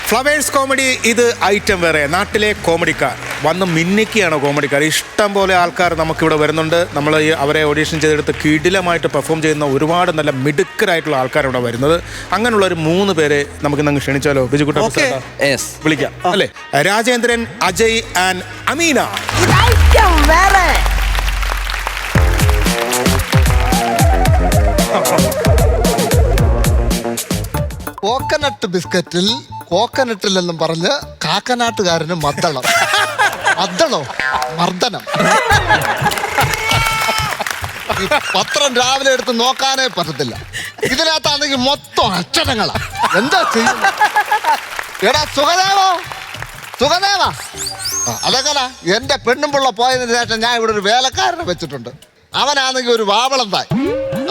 Flowers comedy ഇത് item വേറെ. നാട്ടിലെ കോമഡിക്കാർ വന്ന് മിന്നിക്കുകയാണ്. കോമഡിക്കാർ ഇഷ്ടം പോലെ ആൾക്കാർ നമുക്കിവിടെ വരുന്നുണ്ട്. നമ്മൾ അവരെ ഓഡീഷൻ ചെയ്തെടുത്ത് കിടിലമായിട്ട് പെർഫോം ചെയ്യുന്ന ഒരുപാട് നല്ല മിടുക്കരായിട്ടുള്ള ആൾക്കാർ ഇവിടെ വരുന്നത്. അങ്ങനെയുള്ള ഒരു 3 പേരെ നമുക്ക് ഇന്ന് ക്ഷണിച്ചാലോ? ബിജുക്കുട്ട വിളിക്കാം അല്ലേ? രാജേന്ദ്രൻ, അജയ് ആൻഡ് അമീന. കോക്കനട്ട് ബിസ്ക്കറ്റിൽ കോക്കനട്ടില്ലെന്നും പറഞ്ഞ് കാക്കനാട്ടുകാരന് മദ്ദളം. മദ്ദളോ മർദ്ദനം. ഈ പത്രം രാവിലെ എടുത്ത് നോക്കാനേ പറ്റത്തില്ല. ഇതിനകത്താണെങ്കിൽ മൊത്തം അക്ഷരങ്ങളാ. എന്താ ചെയ്യും? എടാ സുഖദേവോ, സുഖദേവാ. അതെങ്ങനെ? എന്റെ പെണ്ണുമ്പിള്ള പോയതിനു ശേഷം ഞാൻ ഇവിടെ ഒരു വേലക്കാരനെ വെച്ചിട്ടുണ്ട്. അവനാണെങ്കിൽ ഒരു വാവളം തായി.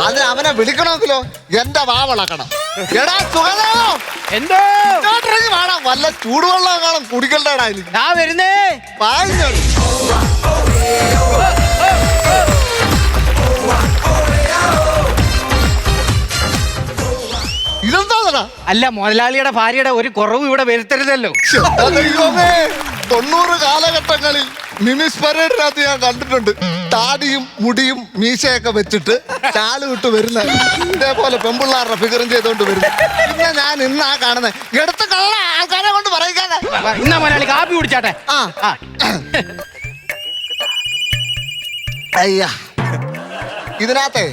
അതിന് അവനെ വിളിക്കണമെങ്കിലോ എന്റെ വാവളക്കണം. എടാ സുഖദേവോ, എന്തോ വേണം വല്ല ചൂടുവെള്ളം കാണും കുടിക്കണ്ടേടാ. ഞാൻ വരുന്നേ. ഇതെന്താ? അല്ല, മുതലാളിയുടെ ഭാര്യയുടെ ഒരു കുറവ് ഇവിടെ വരുത്തരുതല്ലോ. 90 കാലഘട്ടങ്ങളിൽ മിമിസ് പരേഡിനകത്ത് ഞാൻ കണ്ടിട്ടുണ്ട്. താടിയും മുടിയും മീശയൊക്കെ വെച്ചിട്ട് ചാല് വിട്ട് വരുന്ന ഇതേപോലെ പെമ്പിള്ളാരുടെ ഫിഗറും ചെയ്തോണ്ട് വരുന്നു. പിന്നെ ഞാൻ ഇന്നാ കാണുന്നത്. എടുത്ത് കള്ള ആൾക്കാരെ കൊണ്ട് പറയിക്കാതെ. ഇന്നാ മുതലാളി കാപ്പി കുടിച്ചാട്ടെ. അയ്യാ, ഇതിനകത്തെ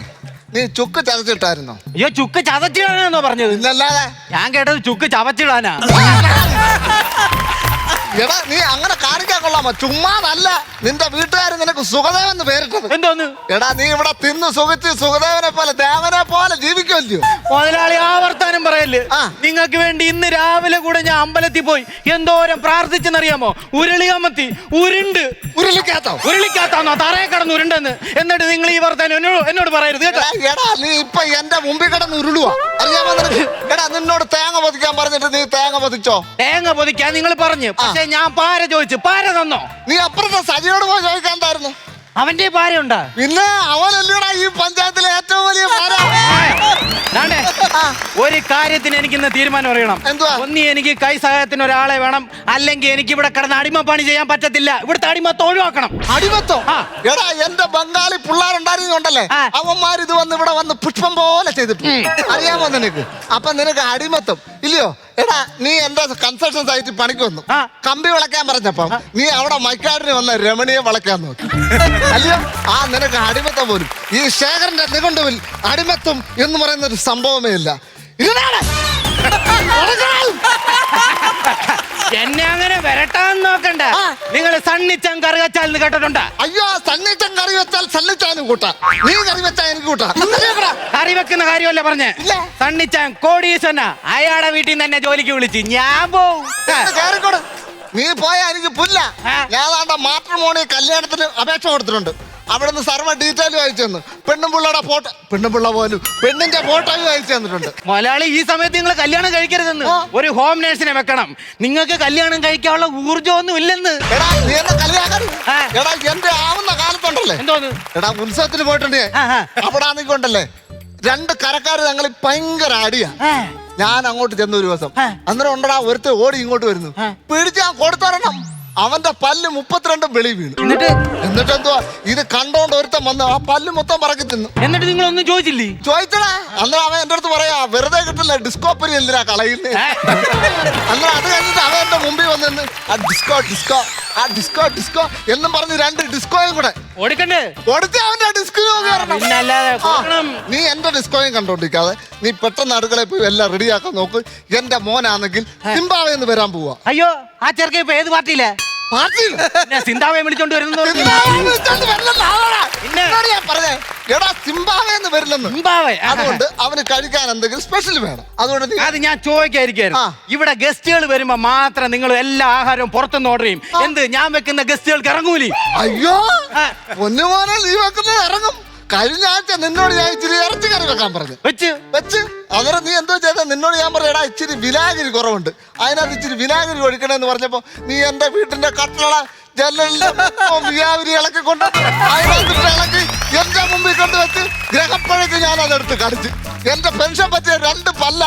നീ ചുക്ക് ചതച്ചിട്ടായിരുന്നോ? അയ്യോ, ചുക്ക് ചതച്ചിടാനാണോ പറഞ്ഞത്? ഇല്ലല്ലാതെ. ഞാൻ കേട്ടത് ചുക്ക് ചവച്ചിടാനാ. എടാ നീ അങ്ങനെ കാണിക്കാൻ കൊള്ളാമോ? ചുമ്മാതല്ല നിന്റെ വീട്ടുകാരൻ നിനക്ക് സുഖദേവെന്ന് പേരിട്ടത്. എന്തോന്ന്? എടാ നീ ഇവിടെ തിന്ന് സുഖിച്ച് സുഖദേവനെ പോലെ ദേവനെ പോലെ ജീവിക്കുമല്ലോ. മുതലാളി ആവർത്താനം പറയല്ലേ. നിങ്ങൾക്ക് വേണ്ടി ഇന്ന് രാവിലെ കൂടെ ഞാൻ അമ്പലത്തിൽ പോയി എന്തോരം പ്രാർത്ഥിച്ചെന്നറിയാമോ? ഉരുളിയാമത്തി ഉരുണ്ട്. ഉരുളിക്കാത്താന്നോ തറയെ കിടന്ന് ഉരുണ്ടെന്ന്. എന്നിട്ട് നിങ്ങൾ ഈ വർത്താനം എന്നോട് പറയരുത് കേട്ടോ. എടാ നീ ഇപ്പൊ എന്റെ മുമ്പിൽ കിടന്ന് ഉരുളുവാ, അറിയാമോ നിനക്ക്? എടാ നിന്നോട് തേങ്ങ പൊതിക്കാൻ പറഞ്ഞിട്ട് നീ തേങ്ങ പൊതിച്ചോ? തേങ്ങ പൊതിക്കാൻ നിങ്ങൾ പറഞ്ഞു. പക്ഷെ ഞാൻ പാര ചോദിച്ചു, പാര തന്നോ? നീ അപ്പുറത്തെ സജിയോട് പോയി ചോദിക്കാണ്ടായിരുന്നു. അവന്റെ പാര ഉണ്ടാ? പിന്നെ അവനല്ലൂടാ ഈ പഞ്ചായത്തിലെ ഏറ്റവും വലിയ പാര. ഒരു കാര്യത്തിന് എനിക്കിന്ന് തീരുമാനം അറിയണം. എന്തുവാ? ഒന്നി എനിക്ക് കൈ സഹായത്തിന് ഒരാളെ വേണം, അല്ലെങ്കിൽ എനിക്ക് ഇവിടെ കിടന്ന് അടിമപ്പണി ചെയ്യാൻ പറ്റത്തില്ല. ഇവിടുത്തെ അടിമത്തം ഒഴിവാക്കണം. അടിമത്തോ? എടാ എന്റെ ബംഗാളി പിള്ളേരുണ്ടായിരുന്നുണ്ടല്ലേ, അവന്മാർ ഇത് വന്ന് ഇവിടെ വന്ന് പുഷ്പം പോലെ ചെയ്തിട്ടു, അറിയാമോ നിനക്ക്? അപ്പൊ നിനക്ക് അടിമത്തം ഇല്ലയോ? എടാ നീ എന്റെ കൺസ്ട്രക്ഷൻ സൈറ്റിൽ പണിക്ക് വന്നു, കമ്പി വിളക്കാൻ പറഞ്ഞപ്പം നീ അവിടെ മൈക്കാടിന് വന്ന രമണിയെ വിളക്കാൻ നോക്കി, അല്ലയോ? നിനക്ക് അടിമത്തം പോലും ഈ ശേഖരന്റെ നിഘണ്ടുവിൽ അടിമത്തം എന്ന് പറയുന്ന ഒരു സംഭവമേ ഇല്ല. എന്നെ അങ്ങനെ വരട്ടാന്ന് നോക്കണ്ട. നിങ്ങൾ സണ്ണിച്ചൻ കറി വെച്ചാൽ കേട്ടിട്ടുണ്ട്? അയ്യോ, സണ്ണിച്ചൻ കറി വെച്ചാൽ സണ്ണിച്ചാനും കൂട്ടാ, നീ കറി വെച്ചാൽ എനിക്ക് കൂട്ടാ. കറി വെക്കുന്ന കാര്യമല്ല പറഞ്ഞേ. സണ്ണിച്ചാൻ കോടീശ്വരനാ, അയാളുടെ വീട്ടിൽ നിന്ന് എന്നെ ജോലിക്ക് വിളിച്ച് ഞാൻ പോവും. നീ പോയാ എനിക്ക് പുല്ല. ഞാൻ മാട്രിമോണി കല്യാണത്തിന് അപേക്ഷ കൊടുത്തിട്ടുണ്ട്. അവിടുന്ന് സർവ്വ ഡീറ്റെയിലും അയച്ചു തന്നു. പെണ്ണുപിള്ളയുടെ ഫോട്ടോ, പെണ്ണുപിള്ള പോലും പെണ്ണിന്റെ ഫോട്ടോയും അയച്ചു തന്നിട്ടുണ്ട്. മലയാളി ഈ സമയത്ത് നിങ്ങൾ കല്യാണം കഴിക്കരുതെന്ന്. ഒരു ഹോം നേഴ്സിനെ വെക്കണം. നിങ്ങൾക്ക് കല്യാണം കഴിക്കാനുള്ള ഊർജ്ജമൊന്നും ഇല്ലെന്ന്. എടാ നീ എന്നെ കളിയാക്കരുത്. എടാ എന്റെ ആവുന്ന കാലത്തുണ്ടല്ലേ, എന്തോന്ന്? എടാ ഉത്സവത്തിന് പോയിട്ടുണ്ടേ, അവിടെ ആണെങ്കിണ്ടല്ലേ 2 കരക്കാര് ഞങ്ങൾ ഭയങ്കര അടിയാ. ഞാൻ അങ്ങോട്ട് ചെന്ന ഒരു ദിവസം, അന്നേരം ഉണ്ടടാ ഒരുത്ത ഓടി ഇങ്ങോട്ട് വരുന്നു. പിടിച്ച് ഞാൻ കൊടുത്തരണം. അവന്റെ പല്ല് 32 വെളി വീണു. എന്നിട്ട് എന്തുവാ ഇത് കണ്ടോണ്ട് ഒരുത്തൻ വന്ന് ആ പല്ല് മൊത്തം പറക്കി തിന്നു. എന്നിട്ട് നിങ്ങളൊന്നും ചോദിച്ചില്ലേ? ചോദിച്ചടാ. അന്നേരം അവൻ എന്റെ അടുത്ത് പറയാ, വെറുതെ കിട്ടില്ല ഡിസ്കോപ്പരി എന്തിനാ കളയുന്നേ. അന്നേരം അത് കഴിഞ്ഞിട്ട് അവൻ എന്റെ മുമ്പിൽ വന്നു ആ ഡിസ്കോ ഡിസ്കോ ആ ഡിസ്കോ ഡിസ്കോ എന്നും പറഞ്ഞ് 2 ഡിസ്കോയും കൂടെ കൊടുത്ത് അവന്റെ ഡിസ്കോ. നീ എന്റെ ഡിസ്കോയും കണ്ടോണ്ടിരിക്കാതെ നീ പെട്ടെന്ന് അടുക്കളയിൽ പോയി എല്ലാം റെഡിയാക്കാൻ നോക്ക്. എന്റെ മോനാണെങ്കിൽ സിംബാവെന്ന് വരാൻ പോവാ. അയ്യോ, ആ ചെറുക്കൻ ഇപ്പൊ ഏത് പാർട്ടിയിലെ? സിംബാവെ വിളിച്ചോണ്ട് വരുന്നു. അതുകൊണ്ട് അവന് കഴിക്കാൻ എന്തെങ്കിലും സ്പെഷ്യൽ വേണം. അതുകൊണ്ട് അത് ഞാൻ ചോദിക്കായിരിക്കും. ഇവിടെ ഗസ്റ്റുകൾ വരുമ്പോ മാത്രം നിങ്ങൾ എല്ലാ ആഹാരവും പുറത്തുനിന്ന് ഓർഡർ ചെയ്യും. എന്ത് ഞാൻ വെക്കുന്ന ഗസ്റ്റുകൾക്ക് ഇറങ്ങൂലി? അയ്യോ പൊന്നുമോനെ, നീ വെക്കുന്നത് ഇറങ്ങും. കഴിഞ്ഞ ആഴ്ച നിന്നോട് ഞാൻ ഇച്ചിരി ഇറച്ചി കറി വെക്കാൻ പറഞ്ഞു വെച്ച് അന്നേരം നീ എന്തോ ചെയ്താൽ നിന്നോട് ഞാൻ പറയാ ഇച്ചിരി വിനാഗിരി കുറവുണ്ട്, അതിനകത്ത് ichiri വിനാഗിരി ഒഴിക്കണമെന്ന് പറഞ്ഞപ്പോ നീ എന്റെ വീട്ടിന്റെ കട്ടള ജനലിന്റെ വിനാഗിരി ഇളക്കിക്കൊണ്ട് അതിനകത്തിട്ട് ഇളക്കി എന്റെ മുമ്പിൽ കൊണ്ടുവച്ച് ഗ്രഹപ്പഴക്ക് ഞാൻ അതെടുത്ത് കടിച്ച് എന്റെ പെൻഷൻ പറ്റിയ 2 പല്ല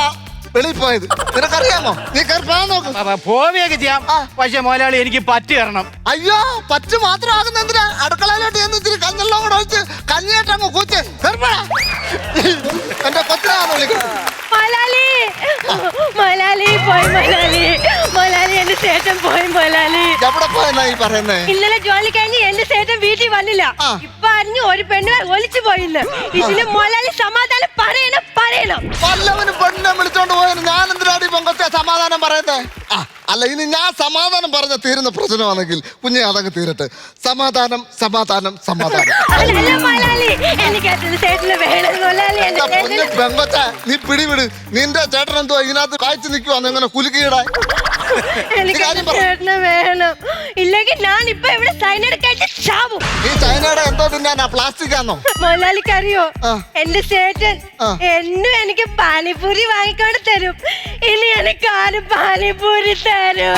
വെളിയിൽ പോയത്. നിനക്കറിയാമോ? നീ കയറി പോകാൻ നോക്ക്. പോവുകയൊക്കെ ചെയ്യാം, പക്ഷെ മുതലാളി എനിക്ക് പറ്റി തരണം. അയ്യോ, പറ്റ് മാത്രമാകുന്ന എന്തിനാ? അടുക്കളയിലോട്ട് ചെന്ന് ഇത്തിരി കഞ്ഞെല്ലാം കൂടെ ഒഴിച്ച് കഞ്ഞിയായിട്ട് അങ്ങ് കൂച്ച് എന്റെ കൊച്ചിനാന്ന് വിളിക്കുന്നത്. എന്റെ ചേട്ടൻ പോയി മൊലാലി. എവിടെ പോയെന്നാ ഈ പറയുന്നേ? ഇന്നലെ ജോലി കഴിഞ്ഞ് എന്റെ ചേട്ടൻ വീട്ടിൽ വന്നില്ല. ഇപ്പൊ അറിഞ്ഞു ഒരു പെണ്ണ് ഒലിച്ചു പോയിന്ന്. ഇതിന് മൊലാലി സമാധാനം പറയണം. വല്ലവനും പെണ്ണിനെ വിളിച്ചോണ്ട് പോയാൽ ഞാൻ എന്തിനാടി പൊങ്കത്തെ സമാധാനം പറയുന്നേ? അല്ല, ഇനി ഞാൻ സമാധാനം പറഞ്ഞ തീരുന്ന പ്രശ്നമാണെങ്കിൽ കുഞ്ഞെ അതങ്ങ് തീരട്ടെ. സമാധാനം സമാധാനം സമാധാനം. പെങ്കൊച്ച, നീ പിടിവിട്. നിന്റെ ചേട്ടൻ എന്തോ ഇതിനകത്ത് കാഴ്ച നിൽക്കുവാന്ന് എങ്ങനെ കുലുക്കിയിടാൻ? ചേട്ടന് വേണം, ഇല്ലെങ്കിൽ ഞാൻ ഇപ്പൊ ഇവിടെ സൈനൈഡ് കഴിച്ച് ചാവും. ഈ ചൈനയുടെ എന്തോ തിന്നാനാ? പ്ലാസ്റ്റിക് ആണോ? മൊലാലിക്കറിയോ, എന്റെ ചേട്ടൻ എന്നും എനിക്ക് പാനിപൂരി വാങ്ങിക്കൊണ്ട് തരും. ഇനി എനിക്ക് ആരും പാനിപൂരി തരും?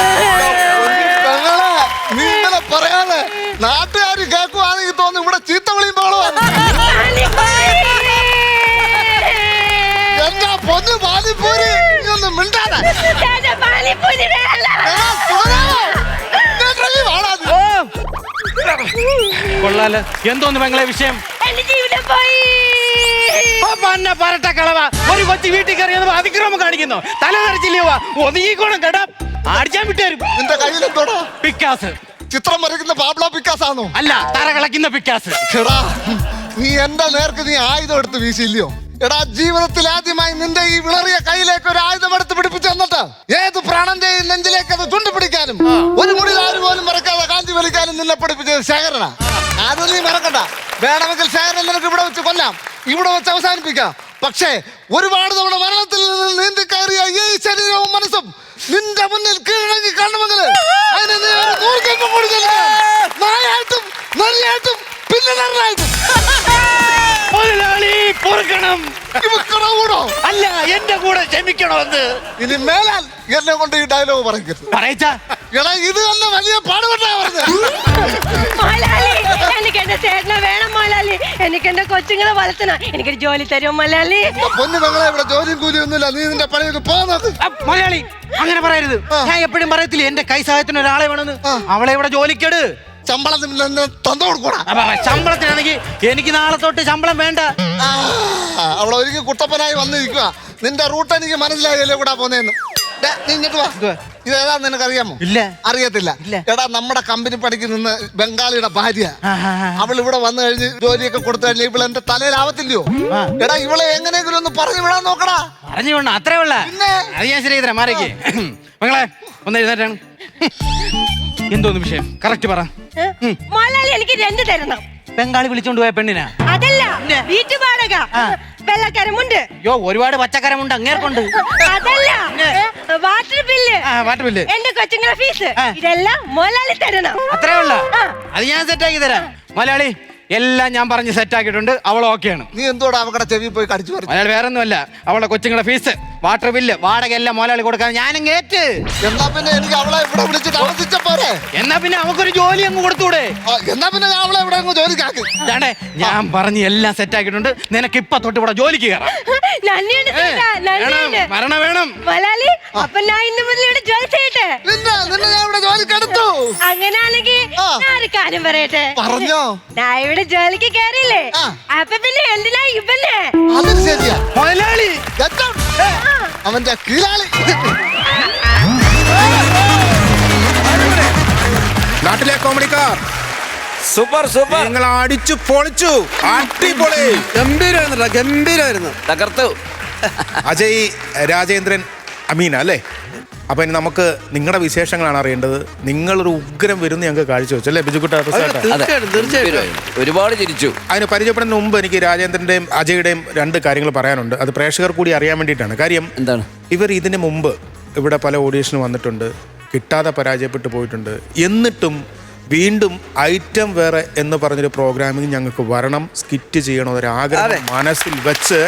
നീ ഇങ്ങനെ പറയാതെ നാട്ടുകാർ കേൾക്കുവാണെങ്കിൽ തോന്നുന്നു ഇവിടെ ചീത്ത വിളിയുമ്പോഴോ. എന്താ പൊന്നു പാനിപൂരി? നീ ഒന്നും മിണ്ടാതെ. കൊള്ളാല്. എന്തോന്ന് പെങ്ങളെ വിഷയം? എന്റെ ജീവിതം പോയി. പറട്ട കളവ. ഒരു കൊച്ചു വീട്ടിൽ കയറിയത് അതിക്രമം കാണിക്കുന്നു. തല ധരിച്ചില്ലേ? ഒതുങ്ങിക്കോണം കേട്ടാ, അടിച്ചാൻ വിട്ടുതരും. നിന്റെ കയ്യിലെന്തോടാ? പിക്കാസ്. ചിത്രം വരയ്ക്കുന്ന പാബ്ലോ പിക്കാസ് ആണോ? അല്ല, തറ കളക്കുന്ന പിക്കാസ്. എടാ, നീ എന്റെ നേർക്ക് നീ ആയുധം എടുത്ത് വീശില്ലയോ? എടാ, ജീവിതത്തിൽ ആദ്യമായി നിന്റെ ഈ വിളറിയ കയ്യിലേക്ക് ഒരു ആയുധം എടുത്ത് പിടിപ്പിച്ചു തന്നിട്ട് ഏത് പ്രാണന്റെയും നെഞ്ചിലേക്ക് അത് ചുണ്ടുപിടിക്കാനും ഒരു മുടിലാര് പോലും മറക്കാതെ കാഞ്ചി വലിക്കാനും നിന്നെ പഠിപ്പിച്ചത് ശേഖരന. അത് നീ മറക്കണ്ട. വേണമെങ്കിൽ ശേഖരൻ നിനക്ക് ഇവിടെ വെച്ച് കൊല്ലാം, ഇവിടെ വെച്ച് അവസാനിപ്പിക്കാം. പക്ഷേ ഒരുപാട് തവണ മരണത്തിൽ നിന്ന് നീന്തി കയറിയ ഈ ശരീരവും മനസ്സും നിന്റെ മുന്നിൽ കീഴടങ്ങി കാണുമെങ്കിൽ അതിന് നീ ഒരു 100 ജന്മം കൂടി നായായിട്ടും നരിയായിട്ടും പിന്നെ നന്നായിട്ടും. പൊറുക്കണം. അല്ല, എന്റെ കൂടെ ക്ഷമിക്കണമെന്ന്. ഇനി മേലാൽ എന്നെ കൊണ്ട് ഈ ഡയലോഗ് പറയരുത്. എടാ, ഇത് തന്നെ വലിയ പാടുപെട്ടാ പറഞ്ഞത്. എനിക്ക് എന്റെ ചേട്ടനെ വേണം മൊലാലി. എനിക്ക് എന്റെ കൊച്ചുങ്ങളെ വളർത്തണം. എനിക്കൊരു ജോലി തരും മൊലാലി. പൊന്നു മകളെ, ഇവിടെ ജോലിയും കൂലിയും ഒന്നുമില്ല. നീ നിന്റെ പണിയൊക്കെ പോകാൻ മലയാളി. അങ്ങനെ പറയരുത്. ഞാൻ എപ്പോഴും പറയത്തില്ല എന്റെ കൈ സഹായത്തിന് ഒരാളെ വേണമെന്ന്. അവളെ ഇവിടെ ജോലിക്കെട്. ശമ്പളത്തിന് തന്നു കൊടുക്കൂടാ. ശമ്പളത്തിനാണെങ്കിൽ എനിക്ക് നാളെ തൊട്ട് ശമ്പളം വേണ്ട. അവളെ ഒരിക്കൽ കുട്ടപ്പനായി വന്നിരിക്കുക. നിന്റെ റൂട്ട് എനിക്ക് മനസ്സിലായല്ലേ കൂടാ പോന്നേന്ന്. നീ ഇങ്ങോട്ട് വാ. ഇതേതാ നിനക്കറിയാമോ? ഇല്ല. അറിയത്തില്ല? എടാ, നമ്മുടെ കമ്പനി പണിക്ക് നിന്ന് ബംഗാളിയുടെ ഭാര്യ. അവൾ ഇവിടെ വന്നു കഴിഞ്ഞ് ജോലിയൊക്കെ കൊടുത്തു കഴിഞ്ഞാൽ ഇവളെ എന്റെ തലയിലാവത്തില്ലയോ? എടാ, ഇവളെ എങ്ങനെയെങ്കിലും ഒന്ന് പറഞ്ഞു വിടാൻ നോക്കടാ. പറഞ്ഞു വിടണം, അത്രേ ഉള്ള. അത് ഞാൻ ശരി തരാം. മാറിക്കേ മകളെ, ഒന്ന് എഴുന്നേറ്റാണ്. എന്തോന്ന് വിഷയം? കറക്റ്റ് പറ. മൊലാലി എനിക്ക് 2 തരണം. ബംഗാളി വിളിച്ചോണ്ട് പോയ പെണ്ണിനാ? അതല്ല, വീട്ടു വാടക, വെള്ളക്കരമുണ്ട്. യോ, ഒരുപാട് പച്ചക്കരമുണ്ട് അങ്ങേർക്കുണ്ട്. അതല്ല, വാട്ടർ ബില്ല്, വാട്ടർ ബില്ല്, എന്റെ കൊച്ചുങ്ങളെ ഫീസ്, ഇതെല്ലാം മൊലാലി തരണം. അത്രേ ഉള്ള. അത് ഞാൻ സെറ്റാക്കി തരാം. മലയാളി, എല്ലാം ഞാൻ പറഞ്ഞ് സെറ്റാക്കിയിട്ടുണ്ട്. അവൾ ഓക്കെയാണ്. നീ എന്തോടാ അവക്കടെ ചെവി പോയി കടിച്ചു പറഞ്ഞു? മലയാളി വേറെ ഒന്നുമല്ല, അവളുടെ കൊച്ചുങ്ങളെ ഫീസ്, വാട്ടർ ബില്ല്, വാടക എല്ലാം മലയാളി കൊടുക്കാൻ ഞാനും കേറ്റ്. എന്നാ പിന്നെ എനിക്ക് അവളെ ഇവിടെ വിളിച്ചിട്ട് അവസിച്ച പോരെ? എന്നാ പിന്നെ അവക്കൊരു ജോലി അങ്ങ് കൊടുത്തൂടെ? എന്നാ പിന്നെ ഞാൻ അവളെ ഇവിടെ അങ്ങ് ജോലിക്കാക്ക്. ഞാൻ പറഞ്ഞ് എല്ലാം സെറ്റാക്കിയിട്ടുണ്ട്. നിനക്ക് ഇപ്പൊ തൊട്ട് ഇവിടെ ജോലിക്ക് കയറാം. മരണം വേണം മലയാളി. അപ്പൊ ഞാൻ ഇന്ന് മുതൽ ഇവിടെ ജോലി ചെയ്യട്ടെ? നിന്നെ ഞാൻ ഇവിടെ ജോലിക്ക് എടുത്തു. അങ്ങനെയാണെങ്കിൽ ഞാൻ ഒരു കാര്യം പറയട്ടെ? പറഞ്ഞോ. ഞാൻ ഇവിടെ ജോലിക്ക് കയറിയില്ലേ, അപ്പൊ പിന്നെ എന്തിനാ ഇവന്നെ? അതൊരു ശരിയാ മലയാളി. അവന്റെ കീഴാളി. നാട്ടിലെ കോമഡിക്കാർ സൂപ്പർ സൂപ്പർ. നിങ്ങൾ അടിച്ചു പൊളിച്ചു. അടിപൊളി. ഗംഭീരമായിരുന്നു. തകർത്തു. അജയ്, രാജേന്ദ്രൻ, അമീന അല്ലേ? അപ്പൊ ഇനി നമുക്ക് നിങ്ങളുടെ വിശേഷങ്ങളാണ് അറിയേണ്ടത്. നിങ്ങളൊരു ഉഗ്രം വരുന്ന ഞങ്ങൾക്ക് കാഴ്ചവെച്ചു അല്ലേ ബിജുക്കുട്ട? ഒരുപാട് ചിരിച്ചു. അതിന് പരിചയപ്പെടുന്നതിന് മുമ്പ് എനിക്ക് രാജേന്ദ്രന്റെയും അജയുടെയും 2 കാര്യങ്ങൾ പറയാനുണ്ട്. അത് പ്രേക്ഷകർ കൂടി അറിയാൻ വേണ്ടിയിട്ടാണ്. കാര്യം എന്താണ്? ഇവർ ഇതിന് മുമ്പ് ഇവിടെ പല ഓഡീഷന് വന്നിട്ടുണ്ട്, കിട്ടാതെ പരാജയപ്പെട്ടു പോയിട്ടുണ്ട്. എന്നിട്ടും വീണ്ടും ഐറ്റം വേറെ എന്ന് പറഞ്ഞൊരു പ്രോഗ്രാമിങ് ഞങ്ങൾക്ക് വരണം, സ്കിറ്റ് ചെയ്യണം എന്നൊരാഗ്രഹം മനസ്സിൽ വെച്ച്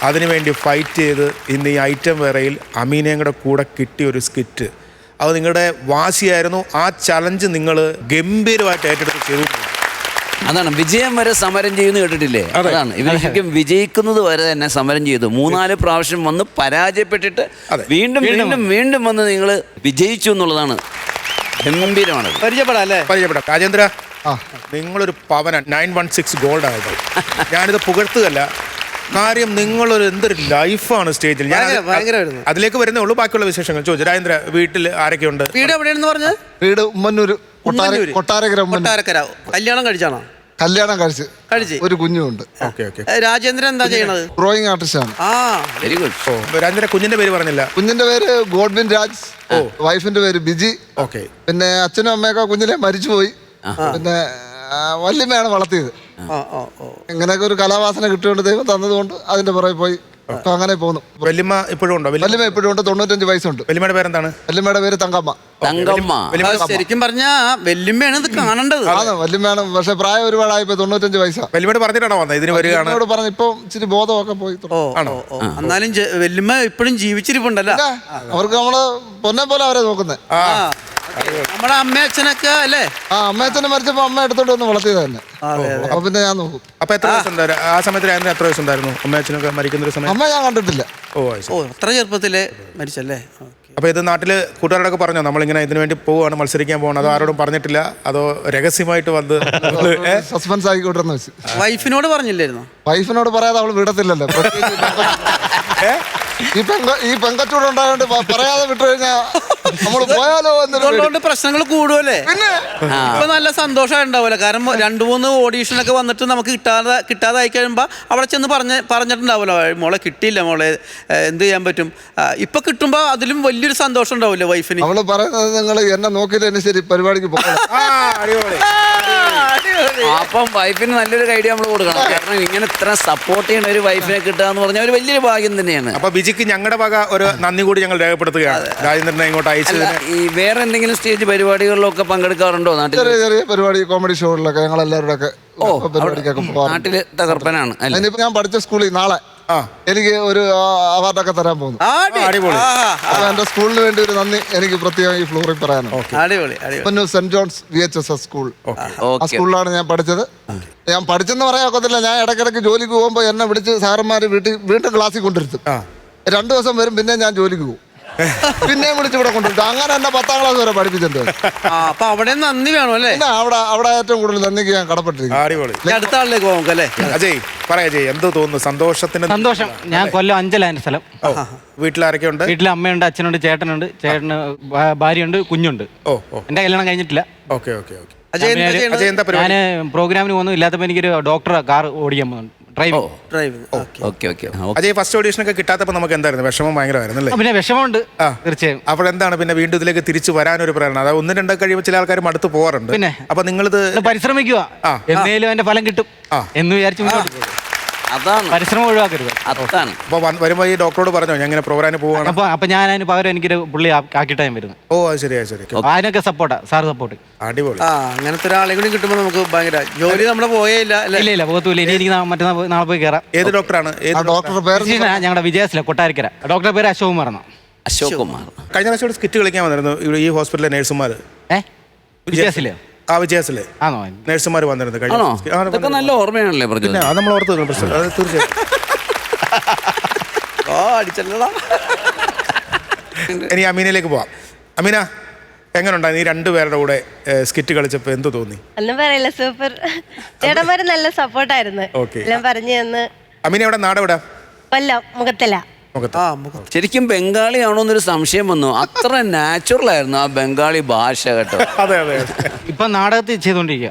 അതിനുവേണ്ടി ഫൈറ്റ് ചെയ്ത് ഇന്ന് ഈ ഐറ്റം വേറെയിൽ അമീനയും കൂടെ കിട്ടിയ ഒരു സ്കിറ്റ്, അത് നിങ്ങളുടെ വാശിയായിരുന്നു. ആ ചലഞ്ച് നിങ്ങൾ ഗംഭീരമായിട്ട് ഏറ്റെടുത്ത് ചെയ്തു. അതാണ് വിജയം വരെ സമരം ചെയ്യുന്നു കേട്ടിട്ടില്ലേ? അതാണ് ഇവർ ശരിക്കും വിജയിക്കുന്നത് വരെ തന്നെ സമരം ചെയ്തു. 3-4 പ്രാവശ്യം വന്ന് പരാജയപ്പെട്ടിട്ട് വീണ്ടും വീണ്ടും വീണ്ടും വന്ന് നിങ്ങൾ വിജയിച്ചു എന്നുള്ളതാണ് ഗംഭീരമാണ്. പരിചയപ്പെടാം അല്ലേ? പരിചയപ്പെടാം. രാജേന്ദ്ര, നിങ്ങളൊരു പവന 916 ഗോൾഡ് ആയത്. ഞാനിത് പുകഴ്ത്തുകയല്ല, കാര്യം നിങ്ങളൊരു എന്തൊരു ലൈഫാണ് സ്റ്റേജിൽ. ഞാൻ അതിലേക്ക് വരുന്നേ ഉള്ളൂ. ബാക്കിയുള്ള വിശേഷങ്ങൾ ചോദിച്ചു. രാജേന്ദ്ര, വീട്ടിൽ ആരൊക്കെയുണ്ട്? വീട് എവിടെയാണെന്ന് പറഞ്ഞത്? വീട് ഉമ്മന്നൂര്, കൊട്ടാരക്കര. കൊട്ടാരക്കര. കല്യാണം കഴിച്ചാണോ? കല്യാണം കഴിച്ച് ഒരു കുഞ്ഞുണ്ട്. രാജേന്ദ്രൻ എന്താ ചെയ്യണത്? ഡ്രോയിങ് ആർട്ടിസ്റ്റ് ആണ്. Very good. രാജേന്ദ്ര, കുഞ്ഞിന്റെ പേര് പറഞ്ഞില്ല. കുഞ്ഞിന്റെ പേര് ഗോഡ്വിൻ രാജ്, വൈഫിന്റെ പേര് ബിജി. പിന്നെ അച്ഛനും അമ്മയൊക്കെ കുഞ്ഞിലെ മരിച്ചുപോയി. പിന്നെ വല്യമ്മയാണ് വളർത്തിയത്. ഇങ്ങനെയൊക്കെ ഒരു കലാവാസന കിട്ടിയോണ്ട് ദൈവം തന്നതുകൊണ്ട് അതിന്റെ പുറകെ പോയി അങ്ങനെ പോകുന്നു. വല്യമ്മ ഇപ്പോഴും ഉണ്ടോ? വല്യമ്മ ഇപ്പോഴും ഉണ്ട്. 95 വയസ്സുണ്ട്. വല്യമ്മയുടെ പേരെന്താണ്? വല്യമ്മയുടെ പേര് തങ്കമ്മ. ശരിക്കും പറഞ്ഞാ വല്യമ്മയാണ് ഇത് കാണേണ്ടത്. വല്യമ്മയാണ്, പക്ഷെ പ്രായം ഒരുപാടായിപ്പോ 95 വയസ്സാണ്. വല്യമ്മയോട് പറഞ്ഞിട്ടാണോ വന്നത്? ഇതിന് വരികയാണ് പറഞ്ഞു. ഇപ്പൊ ഇച്ചിരി ബോധമൊക്കെ പോയി. എന്നാലും വല്യമ്മ ഇപ്പോഴും ജീവിച്ചിരിപ്പുണ്ടല്ലോ. അവർക്ക് നമ്മള് പൊന്നെ പോലെ അവരെ നോക്കുന്നത്. നമ്മുടെ അമ്മയച്ഛനൊക്കെ അല്ലേ? അമ്മയച്ഛനെ മരിച്ചപ്പോ അമ്മ എടുത്തോണ്ട് വന്ന് വളർത്തിയത് തന്നെ. അപ്പൊ പിന്നെ ഞാൻ നോക്കും. അപ്പൊ എത്ര വയസ്സ് ഉണ്ടായിരുന്നു ആ സമയത്ത്? എത്ര വയസ്സുണ്ടായിരുന്നു അമ്മയച്ഛനൊക്കെ മരിക്കുന്ന ഒരു സമയം? അമ്മ ഞാൻ കണ്ടിട്ടില്ല. അത്ര ചെറുപ്പത്തില് മരിച്ചല്ലേ? അപ്പൊ ഇത് നാട്ടില് കൂട്ടുകാരോടൊക്കെ പറഞ്ഞോ നമ്മളിങ്ങനെ ഇതിനു വേണ്ടി പോവാണ്, മത്സരിക്കാൻ പോവാണ്? അതോ ആരോടും പറഞ്ഞിട്ടില്ല? അതോ രഹസ്യമായിട്ട് വന്ന് സസ്പെൻസ് ആയിക്കോട്ടെന്ന് വെച്ച് വൈഫിനോട് പറഞ്ഞില്ലായിരുന്നു? വൈഫിനോട് പറയാതെ അവള് വിടത്തില്ലല്ലോ. ഈ പെങ്കച്ചൂട് ഉണ്ടായോണ്ട് പറയാതെ വിട്ടു കഴിഞ്ഞാ നമ്മള് പോയാലോ എന്നുള്ളതുകൊണ്ട് പ്രശ്നങ്ങൾ കൂടുമല്ലേ? ഇപ്പൊ നല്ല സന്തോഷം ഉണ്ടാവുമല്ലോ. കാരണം 2-3 ഓഡീഷനൊക്കെ വന്നിട്ട് നമുക്ക് കിട്ടാതായി കഴിയുമ്പോ അവിടെ ചെന്ന് പറഞ്ഞിട്ടുണ്ടാവുമല്ലോ, മോളെ കിട്ടിയില്ല, മോളെ എന്ത് ചെയ്യാൻ പറ്റും. ഇപ്പൊ കിട്ടുമ്പോ അതിലും വലിയൊരു സന്തോഷം ഉണ്ടാവില്ലേ വൈഫിന്? അവള് പറയുന്നത് നിങ്ങൾ എന്നെ നോക്കിയില്ലേ ശരി പരിപാടിക്ക് പോകണം. അപ്പം വൈഫിന് നല്ലൊരു ഐഡിയ നമ്മൾ കൊടുക്കണം. കാരണം ഇങ്ങനെ ഇത്ര സപ്പോർട്ട് ചെയ്യുന്ന ഒരു വൈഫിനെ കിട്ടുക എന്ന് പറഞ്ഞാൽ ഒരു വലിയൊരു ഭാഗ്യം തന്നെയാണ്. അപ്പൊ ബിജിക്ക് ഞങ്ങളുടെ വക ഒരു നന്ദി കൂടി ഞങ്ങൾ രേഖപ്പെടുത്തുകയാണ്. രാജേന്ദ്രനെ ഇങ്ങോട്ട് അയച്ചത്. ഈ വേറെ എന്തെങ്കിലും സ്റ്റേജ് പരിപാടികളിലൊക്കെ പങ്കെടുക്കാറുണ്ടോ നാട്ടിൽ? ചെറിയ പരിപാടി, കോമഡി ഷോകളിലൊക്കെ ഞങ്ങൾ എല്ലാവരുടെ ഒക്കെ പരിപാടിക്കൊക്കെ പോകാം. നാട്ടില് തകർപ്പനാണ്. അതിനിപ്പോ ഞാൻ പഠിച്ച സ്കൂളിൽ നാളെ എനിക്ക് ഒരു അവാർഡൊക്കെ തരാൻ പോകുന്നു. അപ്പൊ എന്റെ സ്കൂളിന് വേണ്ടി ഒരു നന്ദി എനിക്ക് പ്രത്യേകം ഈ ഫ്ലോറിൽ പറയാനുണ്ട്. സെന്റ് ജോൺസ് VHSS സ്കൂൾ, ആ സ്കൂളിലാണ് ഞാൻ പഠിച്ചത്. ഞാൻ പഠിച്ചെന്ന് പറയാൻ ഒക്കത്തില്ല. ഞാൻ ഇടയ്ക്കിടയ്ക്ക് ജോലിക്ക് പോകുമ്പോൾ എന്നെ വിളിച്ച് സാറന്മാര് വീണ്ടും ക്ലാസ്സിൽ കൊണ്ടിരുത്തും. 2 ദിവസം വരും, പിന്നെ ഞാൻ ജോലിക്ക് പോകും. പിന്നെയും വിളിച്ച് ഇവിടെ കൊണ്ടിരുത്തും. അങ്ങനെ എന്നെ 10ാം ക്ലാസ് വരെ പഠിപ്പിച്ചിട്ടുണ്ട്. അപ്പൊ അവിടെ നന്ദി വേണം അല്ലേ? അവിടെ ഏറ്റവും കൂടുതൽ നന്ദിക്ക് ഞാൻ കടപ്പെട്ടിരിക്കും. അടുത്ത ആളിലേക്ക് പോകും അല്ലേ? അജയ് പറയാ, അജയ് എന്തോ തോന്നുന്നു? സന്തോഷം. ഞാൻ കൊല്ലം അഞ്ചലാണ് സ്ഥലം. വീട്ടിലാരൊക്കെ ഉണ്ട്? വീട്ടിൽ അമ്മയുണ്ട്, അച്ഛനുണ്ട്, ചേട്ടനുണ്ട്. ചേട്ടന് ഭാര്യയുണ്ട്, കുഞ്ഞുണ്ട്. എന്റെ കല്യാണം കഴിഞ്ഞിട്ടില്ല. ഞാൻ പ്രോഗ്രാമിന് പോകുന്നു. ഇല്ലാത്തപ്പോ എനിക്കൊരു ഡോക്ടർ കാർ ഓടിക്കാൻ പോകുന്നുണ്ട്. അജയ്, ഫസ്റ്റ് ഓഡീഷനൊക്കെ കിട്ടാത്തപ്പോ നമുക്ക് എന്തായിരുന്നു? വിഷമം ഭയങ്കരമായിരുന്നു. പിന്നെ വിഷമമുണ്ട് തീർച്ചയായും. അപ്പോഴെന്താണ് പിന്നെ വീണ്ടും ഇതിലേക്ക് തിരിച്ചു വരാനൊരു പ്രേരണ? അതായത് 1-2 കഴിയുമ്പോൾ ചില ആൾക്കാർ മടുത്ത് പോകാറുണ്ട്. പിന്നെ അപ്പൊ നിങ്ങളിത് പരിശ്രമിക്കുക, എന്നേലും അതിന്റെ ഫലം കിട്ടും എന്ന് വിചാരിച്ചു മുന്നോട്ട് പോകും. അതാണ് പരിശ്രമം ഒഴിവാക്കരുത്. അതാണ്. അപ്പൊ വരുമ്പോ ഈ ഡോക്ടറോട് പറഞ്ഞോ ഞാൻ ഇങ്ങനെ പ്രോഗ്രാമിന് പോവാണ്? അപ്പൊ ഞാൻ അതിന് പകരം എനിക്കൊരു പുള്ളി ആക്കിയിട്ടാ ഞാൻ വരുന്നത്. അത് ശരി. അതിനൊക്കെ സപ്പോർട്ടാ, സാർ സപ്പോർട്ട്. അടിപൊളി. അങ്ങനത്തെ ഒരാളെ കൂടി കിട്ടുമ്പോ നമുക്ക് ഭയങ്കര ജോലി നമ്മളെ പോയേയില്ല. ഇല്ല പോകത്തൂല്ല. ഇനി എനിക്ക് നാളെ പോയി കയറാം. ഏത് ഡോക്ടറാണ്? ഡോക്ടറുടെ പേര് ഞങ്ങളുടെ വിജയസില കൊട്ടാരക്കര. ഡോക്ടറുടെ പേര് അശോക് കുമാർ. കഴിഞ്ഞ പ്രാവശ്യം സ്കിറ്റ് കളിക്കാൻ വന്നിരുന്നു ഈ ഹോസ്പിറ്റലിലെ നേഴ്സുമാർ. വിജയസിലെ വിജയസിലെ നേഴ്സുമാർ വന്നിരുന്നു. അതൊക്കെ നല്ല ഓർമ്മയാണല്ലേ പറഞ്ഞത്? അത് നമ്മൾ ഓർത്ത് തീർച്ചയായും. ഇനി അമീനയിലേക്ക് പോവാം. അമീന, എങ്ങനെയുണ്ടായിരുന്നു ഈ 2 പേരുടെ കൂടെ സ്കിറ്റ് കളിച്ചപ്പോ? എന്ത് തോന്നി? ഒന്നും പറയില്ല, സൂപ്പർ. ചേട്ടന്മാര് നല്ല സപ്പോർട്ടായിരുന്നു. എല്ലാം പറഞ്ഞു തന്ന്. അമീന എവിടെ? നാടെവിടെ? കൊല്ലം മുഖത്തല. ശരിക്കും ബംഗാളി ആണോന്നൊരു സംശയം വന്നു. അത്ര നാച്ചുറൽ ആയിരുന്നു ആ ബംഗാളി ഭാഷ കേട്ടോ. അതെ. ഇപ്പൊ നാടകത്തിൽ ചെയ്തോണ്ടിരിക്കുക.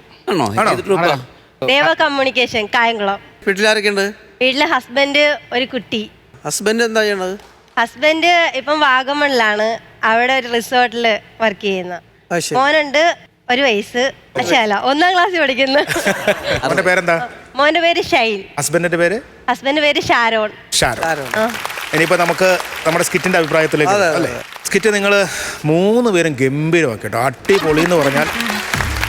ദേവ കമ്മ്യൂണിക്കേഷൻ, കായംകുളം. വീട്ടിലാരൊക്കെ ഉണ്ട്? വീട്ടിലെ ഹസ്ബൻഡ്, ഒരു കുട്ടി. ഹസ്ബൻഡ് എന്താ ചെയ്യണത്? ഹസ്ബൻഡ് ഇപ്പം വാഗമണിലാണ്. അവിടെ ഒരു റിസോർട്ടില് വർക്ക് ചെയ്യുന്നു. മോനുണ്ട് 1 വയസ്സ്. പക്ഷേ 1ാം ക്ലാസ്സിൽ പഠിക്കുന്നു. അവന്റെ പേരെന്താ? മോന്റെ പേര് ഷൈൻ. ഹസ്ബൻഡിന്റെ പേര് ഷാരോൺ. ഇനിയിപ്പോ നമുക്ക് നമ്മുടെ സ്കിറ്റിന്റെ അഭിപ്രായത്തിലേക്ക്. സ്കിറ്റ് നിങ്ങൾ 3 പേരും ഗംഭീരമാക്കി കേട്ടോ. അടിപൊളി എന്ന് പറഞ്ഞാൽ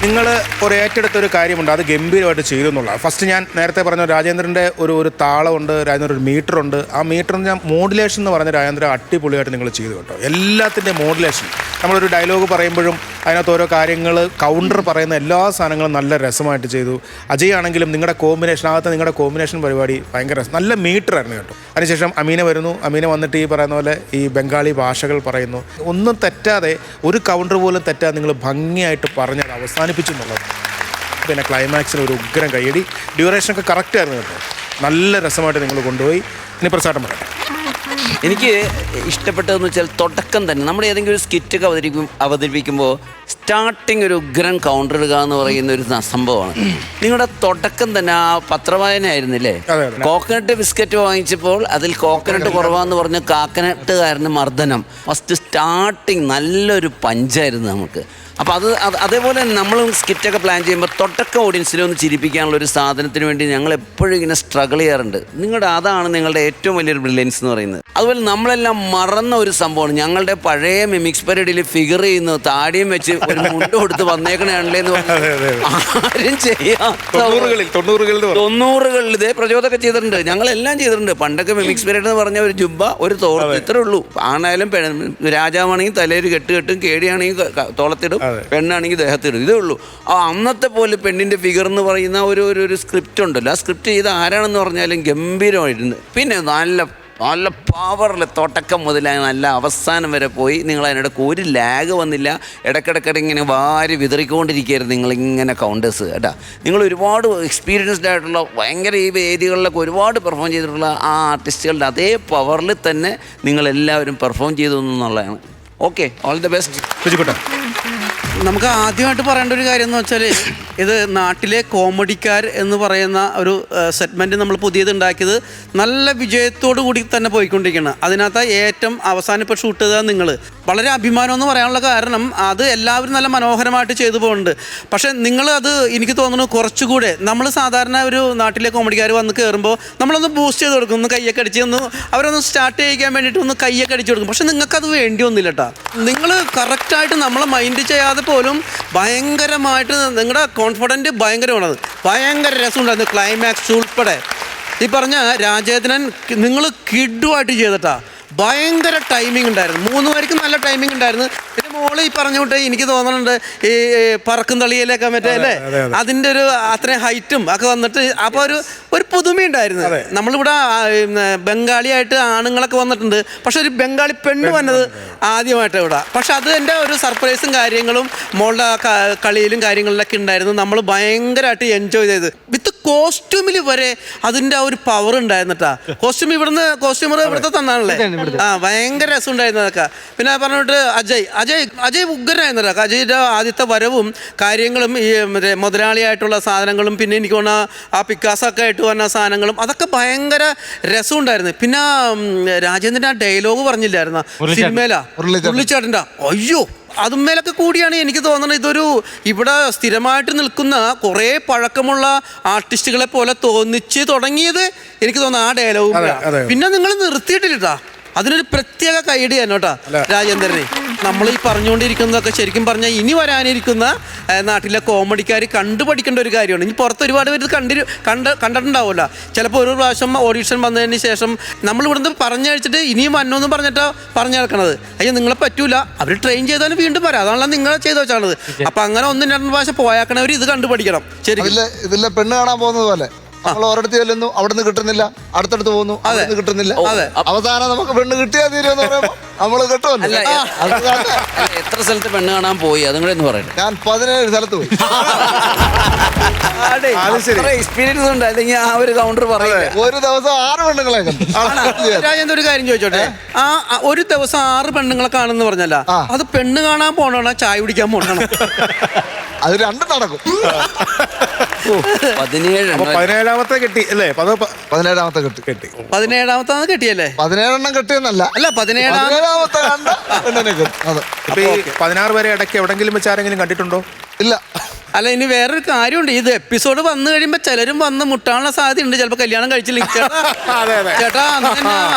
നിങ്ങൾ ഒരു ഏറ്റെടുത്തൊരു കാര്യമുണ്ട്, അത് ഗംഭീരമായിട്ട് ചെയ്തു എന്നുള്ളതാണ്. ഫസ്റ്റ് ഞാൻ നേരത്തെ പറഞ്ഞ രാജേന്ദ്രൻ്റെ ഒരു താളമുണ്ട്, രാജേന്ദ്രൻ ഒരു മീറ്ററുണ്ട്. ആ മീറ്ററിന് ഞാൻ മോഡുലേഷൻ എന്ന് പറഞ്ഞ രാജേന്ദ്രൻ അടിപൊളിയായിട്ട് നിങ്ങൾ ചെയ്തു കേട്ടോ. എല്ലാത്തിൻ്റെ മോഡുലേഷൻ, നമ്മളൊരു ഡയലോഗ് പറയുമ്പോഴും അതിനകത്ത് ഓരോ കാര്യങ്ങൾ കൗണ്ടർ പറയുന്ന എല്ലാ സാധനങ്ങളും നല്ല രസമായിട്ട് ചെയ്തു. അജയ് ആണെങ്കിലും നിങ്ങളുടെ കോമ്പിനേഷൻ പരിപാടി ഭയങ്കര നല്ല മീറ്ററായിരുന്നു കേട്ടോ. അതിനുശേഷം അമീന വരുന്നു. അമീന വന്നിട്ട് ഈ പറയുന്ന പോലെ ഈ ബംഗാളി ഭാഷകൾ പറയുന്നു. ഒന്നും തെറ്റാതെ, ഒരു കൗണ്ടർ പോലും തെറ്റാതെ നിങ്ങൾ ഭംഗിയായിട്ട് പറഞ്ഞത് അവസാനിപ്പിച്ചു എന്നുള്ളത്. പിന്നെ ക്ലൈമാക്സിന് ഒരു ഉഗ്രം കൈയടി, ഡ്യൂറേഷനൊക്കെ കറക്റ്റായിരുന്നു കേട്ടോ. നല്ല രസമായിട്ട് നിങ്ങൾ കൊണ്ടുപോയി. ഇനി പ്രസാദം പറയാം. എനിക്ക് ഇഷ്ടപ്പെട്ടതെന്ന് വെച്ചാൽ തുടക്കം തന്നെ നമ്മൾ ഏതെങ്കിലും ഒരു സ്കിറ്റൊക്കെ അവതരിപ്പിക്കുമ്പോൾ സ്റ്റാർട്ടിങ് ഒരു ഉഗ്രൻ കൗണ്ടർ ഇടുക എന്ന് പറയുന്ന ഒരു സംഭവമാണ്. നിങ്ങളുടെ തുടക്കം തന്നെ ആ പത്രവായന ആയിരുന്നില്ലേ? കോക്കനട്ട് ബിസ്ക്കറ്റ് വാങ്ങിച്ചപ്പോൾ അതിൽ കോക്കനട്ട് കുറവാന്ന് പറഞ്ഞ് കാക്കനട്ടുകാരന് മർദ്ദനം. ഫസ്റ്റ് സ്റ്റാർട്ടിങ് നല്ലൊരു പഞ്ചായിരുന്നു നമുക്ക്. അപ്പോൾ അതേപോലെ തന്നെ നമ്മളും സ്കിറ്റൊക്കെ പ്ലാൻ ചെയ്യുമ്പോൾ തുടക്ക ഓഡിയൻസിനെ ഒന്ന് ചിരിപ്പിക്കാനുള്ള ഒരു സാധനത്തിന് വേണ്ടി ഞങ്ങൾ എപ്പോഴും ഇങ്ങനെ സ്ട്രഗിൾ ചെയ്യാറുണ്ട്. അതാണ് നിങ്ങളുടെ ഏറ്റവും വലിയൊരു ബ്രില്യൻസ് എന്ന് പറയുന്നത്. അതുപോലെ നമ്മളെല്ലാം മറന്ന ഒരു സംഭവമാണ് ഞങ്ങളുടെ പഴയ മിമിക്സ് പരേഡിൽ ഫിഗർ ചെയ്യുന്നത്. താടിയും വെച്ച് ഒരു മുണ്ട് കൊടുത്ത് വന്നേക്കണേ എന്ന് ആരും ചെയ്യാം. 90കളിൽ ഇതേ പ്രചോദമൊക്കെ ചെയ്തിട്ടുണ്ട്, ഞങ്ങളെല്ലാം ചെയ്തിട്ടുണ്ട്. പണ്ടൊക്കെ മിമിക്സ് പരേഡ് എന്ന് പറഞ്ഞ ഒരു ജുബ്ബ, ഒരു തോർത്ത്, ഇത്രേ ഉള്ളൂ. ആണായാലും രാജാവാണെങ്കിൽ തലയിൽ കെട്ടും, കേടിയാണെങ്കിൽ തോളത്തിടും, പെണ്ണാണെങ്കിൽ ദേഹത്തിടും, ഇതേ ഉള്ളൂ. അന്നത്തെ പോലെ പെണ്ണിൻ്റെ ഫിഗർ എന്ന് പറയുന്ന ഒരു സ്ക്രിപ്റ്റ് ഉണ്ടല്ലോ, ആ സ്ക്രിപ്റ്റ് ചെയ്ത് ആരാണെന്ന് പറഞ്ഞാലും ഗംഭീരമായിട്ടുണ്ട്. പിന്നെ നല്ല പവറിൽ തുടക്കം മുതലായി നല്ല അവസാനം വരെ പോയി. നിങ്ങൾ അതിനിടയ്ക്ക് ഒരു ലാഗ് വന്നില്ല. ഇടയ്ക്കിടയ്ക്കിടെ ഇങ്ങനെ വാരി വിതറിക്കൊണ്ടിരിക്കുകയായിരുന്നു നിങ്ങളിങ്ങനെ കൗണ്ടേഴ്സ് കേട്ടോ. നിങ്ങൾ ഒരുപാട് എക്സ്പീരിയൻസ്ഡ് ആയിട്ടുള്ള ഭയങ്കര ഈ വേദികളിലൊക്കെ ഒരുപാട് പെർഫോം ചെയ്തിട്ടുള്ള ആ ആർട്ടിസ്റ്റുകളുടെ അതേ പവറിൽ തന്നെ നിങ്ങളെല്ലാവരും പെർഫോം ചെയ്തു എന്നുള്ളതാണ്. Okay, all the best. നമുക്ക് ആദ്യമായിട്ട് പറയേണ്ട ഒരു കാര്യം എന്ന് വെച്ചാൽ, ഇത് നാട്ടിലെ കോമഡിക്കാർ എന്ന് പറയുന്ന ഒരു സെഗ്മെൻറ്റ് നമ്മൾ പുതിയത് ഉണ്ടാക്കിയത് നല്ല വിജയത്തോടു കൂടി തന്നെ പോയിക്കൊണ്ടിരിക്കുകയാണ്. അതിനകത്ത് ഏറ്റവും അവസാനം ഇപ്പോൾ ഷൂട്ട് ചെയ്താൽ നിങ്ങൾ വളരെ അഭിമാനം എന്ന് പറയാനുള്ള കാരണം അത് എല്ലാവരും നല്ല മനോഹരമായിട്ട് ചെയ്തു പോകുന്നുണ്ട്. പക്ഷേ നിങ്ങളത് എനിക്ക് തോന്നുന്നു കുറച്ചുകൂടെ നമ്മൾ സാധാരണ ഒരു നാട്ടിലെ കോമഡിക്കാർ വന്ന് കയറുമ്പോൾ നമ്മളൊന്ന് ബൂസ്റ്റ് ചെയ്ത് കൊടുക്കും, ഒന്ന് കയ്യൊക്കെ അടിച്ച് അവരൊന്ന് സ്റ്റാർട്ട് ചെയ്യിക്കാൻ വേണ്ടിയിട്ട് ഒന്ന് കയ്യൊക്കെ അടിച്ച് കൊടുക്കും. പക്ഷെ നിങ്ങൾക്കത് വേണ്ടി ഒന്നുമില്ല കേട്ടോ. നിങ്ങൾ കറക്റ്റായിട്ട് നമ്മളെ മൈൻഡ് ചെയ്യാതെ പോലും ഭയങ്കരമായിട്ട് നിങ്ങളുടെ കോൺഫിഡൻറ്റ് ഭയങ്കരമാണത്. ഭയങ്കര രസമുണ്ടായിരുന്നു ക്ലൈമാക്സ് ഉൾപ്പെടെ. ഈ പറഞ്ഞ രാജേന്ദ്രൻ നിങ്ങൾ കിഡുമായിട്ട് ചെയ്തിട്ടാ. ഭയങ്കര ടൈമിംഗ് ഉണ്ടായിരുന്നു, 3 പേർക്കും നല്ല ടൈമിംഗ് ഉണ്ടായിരുന്നു. പിന്നെ മോള് ഈ പറഞ്ഞുകൊണ്ട് എനിക്ക് തോന്നുന്നുണ്ട് ഈ പറക്കും തളിയിലൊക്കെ മറ്റേ അല്ലേ, അതിൻ്റെ ഒരു അത്രയും ഹൈറ്റും ഒക്കെ വന്നിട്ട് അപ്പോൾ ഒരു പുതുമയുണ്ടായിരുന്നു. നമ്മളിവിടെ ബംഗാളിയായിട്ട് ആണുങ്ങളൊക്കെ വന്നിട്ടുണ്ട്, പക്ഷെ ഒരു ബംഗാളി പെണ്ണ് വന്നത് ആദ്യമായിട്ട് ഇവിടെ. പക്ഷെ അത് എൻ്റെ ഒരു സർപ്രൈസും കാര്യങ്ങളും മോളുടെ കളിയിലും കാര്യങ്ങളിലൊക്കെ ഉണ്ടായിരുന്നു. നമ്മൾ ഭയങ്കരമായിട്ട് എൻജോയ് ചെയ്ത് വിത്ത് കോസ്റ്റ്യൂമിൽ വരെ അതിൻ്റെ ആ ഒരു പവർ ഉണ്ടായിരുന്നിട്ടാ. കോസ്റ്റ്യൂം കോസ്റ്റ്യൂമർ ഇവിടുത്തെ തന്നാണല്ലേ, ഭയങ്കര രസം ഉണ്ടായിരുന്നു അതൊക്കെ. പിന്നെ പറഞ്ഞിട്ട് അജയ് ഉഗ്രനായിരുന്നല്ലോ. അജയുടെ ആദ്യത്തെ വരവും കാര്യങ്ങളും ഈ മറ്റേ മുതലാളിയായിട്ടുള്ള സാധനങ്ങളും പിന്നെ എനിക്ക് തോന്നുന്ന ആ പിക്കാസൊക്കെ ആയിട്ട് വന്ന സാധനങ്ങളും അതൊക്കെ ഭയങ്കര രസമുണ്ടായിരുന്നു. പിന്നെ രാജേന്ദ്രൻ്റെ ആ ഡയലോഗ് പറഞ്ഞില്ലായിരുന്ന സിനിമയിലാ ഉരുളിച്ചാട്ടൻ്റെ, അയ്യോ അതുമേലൊക്കെ കൂടിയാണ് എനിക്ക് തോന്നുന്നത് ഇവിടെ സ്ഥിരമായിട്ട് നിൽക്കുന്ന കുറേ പഴക്കമുള്ള ആർട്ടിസ്റ്റുകളെ പോലെ തോന്നിച്ച് തുടങ്ങിയത് എനിക്ക് തോന്നുന്നു ആ ഡയലോഗ്. പിന്നെ നിങ്ങൾ നിർത്തിയിട്ടില്ല, അതിനൊരു പ്രത്യേക കൈഡി തന്നെ കേട്ടോ രാജേന്ദ്രനെ. നമ്മൾ ഈ പറഞ്ഞുകൊണ്ടിരിക്കുന്നതൊക്കെ ശരിക്കും പറഞ്ഞാൽ ഇനി വരാനിരിക്കുന്ന നാട്ടിലെ കോമഡിക്കാർ കണ്ടുപഠിക്കേണ്ട ഒരു കാര്യമാണ്. ഇനി പുറത്ത് ഒരുപാട് പേര് കണ്ടിട്ടുണ്ടാവില്ല. ചിലപ്പോൾ ഒരു പ്രാവശ്യം ഓഡീഷൻ വന്നതിന് ശേഷം നമ്മൾ ഇവിടുന്ന് പറഞ്ഞയച്ചിട്ട് ഇനിയും വന്നോന്ന് പറഞ്ഞിട്ടാ പറഞ്ഞു നടക്കണത്. അയ്യോ നിങ്ങളെ പറ്റൂല, അവർ ട്രെയിൻ ചെയ്താലും വീണ്ടും വരാം, അതാണല്ലോ നിങ്ങളെ ചെയ്ത് വെച്ചാണത്. അപ്പം അങ്ങനെ 1-2 പ്രാവശ്യം പോയാക്കണവർ ഇത് കണ്ടുപഠിക്കണം. ശരി, ഇതിലെ പെണ്ണ് കാണാൻ പോകുന്നത് പോലെ നമ്മൾ ഒരിടത്ത് ചെല്ലുന്നു, അവിടുന്ന് കിട്ടുന്നില്ല, അടുത്തടുത്ത് പോകുന്നു, അവിടുന്ന് കിട്ടുന്നില്ല, അവസാനം നമുക്ക് പെണ്ണ് കിട്ടിയാൽ തീരുമെന്ന് പറയുമ്പോൾ നമ്മള് കിട്ടുമല്ലോ. എത്ര സ്ഥലത്ത് പെണ്ണ് കാണാൻ പോയി അതും കൂടെ ഒന്ന് പറയട്ടെ. ഞാൻ 17 സ്ഥലത്ത് പോയി. എക്സ്പീരിയൻസ് ഉണ്ട്, അല്ലെങ്കിൽ ആ ഒരു കൗണ്ടർ പറയില്ല. ഒരു ദിവസം 6 പെണ്ണുങ്ങളെ രാജേന്ദ്രൻ ഒരു കാര്യം ചോദിച്ചോട്ടെ, ഒരു ദിവസം 6 പെണ്ണുങ്ങളെ കാണുന്ന പറഞ്ഞല്ല, അത് പെണ്ണ് കാണാൻ പോണോ ചായ കുടിക്കാൻ പോണോ? അത് രണ്ടും നടക്കും. 17ാമത്തെ കെട്ടി അല്ലേ? 17ാമത്തെ കെട്ടി 17ാമത്തെ കെട്ടിയല്ലേ? 17 കെട്ടിയെന്നല്ല, അല്ല 17ാമത്തെ കണ്ട പെണ്ണിനെ കെട്ടി. 16 വരെ ഇടയ്ക്ക് എവിടെങ്കിലും വെച്ച് ആരെങ്കിലും കണ്ടിട്ടുണ്ടോ? ഇല്ല. അല്ല ഇനി വേറൊരു കാര്യമുണ്ട്. ഇത് എപ്പിസോഡ് വന്നു കഴിയുമ്പോ ചിലരും വന്ന് മുട്ടാനുള്ള സാധ്യത ഉണ്ട്. ചിലപ്പോ കല്യാണം കഴിച്ചില്ലെങ്കിൽ ചേട്ടാ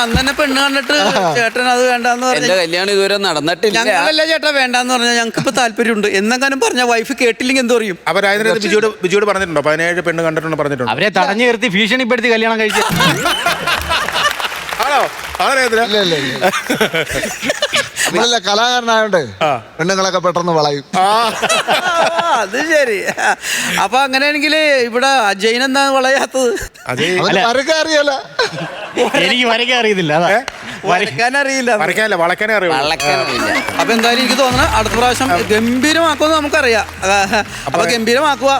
അന്ന് തന്നെ പെണ്ണ് കണ്ടിട്ട് ചേട്ടൻ അത് വേണ്ടാന്ന് എന്റെ പറഞ്ഞു. കല്യാണം ഇതുവരെ നടന്നിട്ടില്ല. ഞങ്ങളല്ല ചേട്ടാ വേണ്ടാന്ന് പറഞ്ഞാൽ ഞങ്ങൾക്ക് ഇപ്പൊ താല്പര്യമുണ്ട്. എന്നെങ്ങാനും പറഞ്ഞ വൈഫ് കേട്ടില്ലെങ്കിൽ എന്തോ പറയും? അപ്പൊ രാജേന്ദ്രൻ ബിജുയോട് പറഞ്ഞിട്ടുണ്ടോ? 17 പെണ്ണ് കണ്ടിട്ടുണ്ടോ പറഞ്ഞിട്ടുണ്ടോ? അവരെ തടഞ്ഞു നിർത്തി ഭീഷണിപ്പെടുത്തി കല്യാണം കഴിച്ചു. ആണോ? ഇല്ല ഇല്ല ഇല്ല നമ്മളല്ല കലാകാരനായോണ്ട് പെണ്ണുങ്ങളൊക്കെ പെട്ടെന്ന് വളയും. അത് ശരി. അപ്പൊ അങ്ങനെയാണെങ്കിൽ ഇവിടെ അജയൻ എന്താ വളയാത്തത്? അവന് വരയ്ക്കാൻ അറിയാലോ. എനിക്ക് വരയ്ക്കാൻ അറിയത്തില്ല. അതാ വരയ്ക്കാൻ അറിയില്ല. വളക്കാനേ അറിയാം. അപ്പൊ എന്തായാലും എനിക്ക് തോന്നണം അടുത്ത പ്രാവശ്യം ഗംഭീരമാക്കുമെന്ന് നമുക്കറിയാം. അപ്പൊ ഗംഭീരമാക്കുക.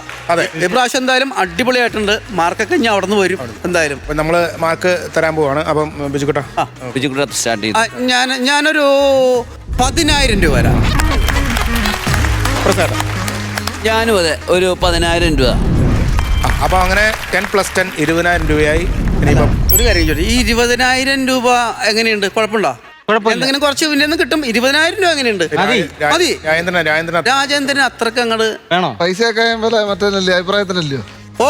ഈ പ്രാവശ്യം എന്തായാലും അടിപൊളിയായിട്ടുണ്ട്. മാർക്കൊക്കെ ഇനി അവിടെ നിന്ന് വരും എന്തായാലും. നമ്മള് മാർക്ക് തരാൻ പോവാണ്. അപ്പം ബിജുക്കുട്ടാ സ്റ്റാർട്ട് ചെയ്തു. ഞാനൊരു 10,000 രൂപ വരാം. ഞാനും അതെ ഒരു 10,000 രൂപ. അപ്പൊ അങ്ങനെ 10+10 20,000 രൂപയായി. ഇനിയിപ്പം ഒരു കാര്യം ചോദിച്ചു, ഈ 20,000 രൂപ എങ്ങനെയുണ്ട്? കുഴപ്പമുണ്ടോ? എന്തെങ്കിലും കുറച്ച് പിന്നെ കിട്ടും. 20,000 രൂപ എങ്ങനെയുണ്ട്? മതി. രാജേന്ദ്രൻ അത്രക്ക് അങ്ങോട്ട് വേണോ? പൈസയൊക്കെ മറ്റേ അഭിപ്രായത്തിനല്ലയോ? ഓ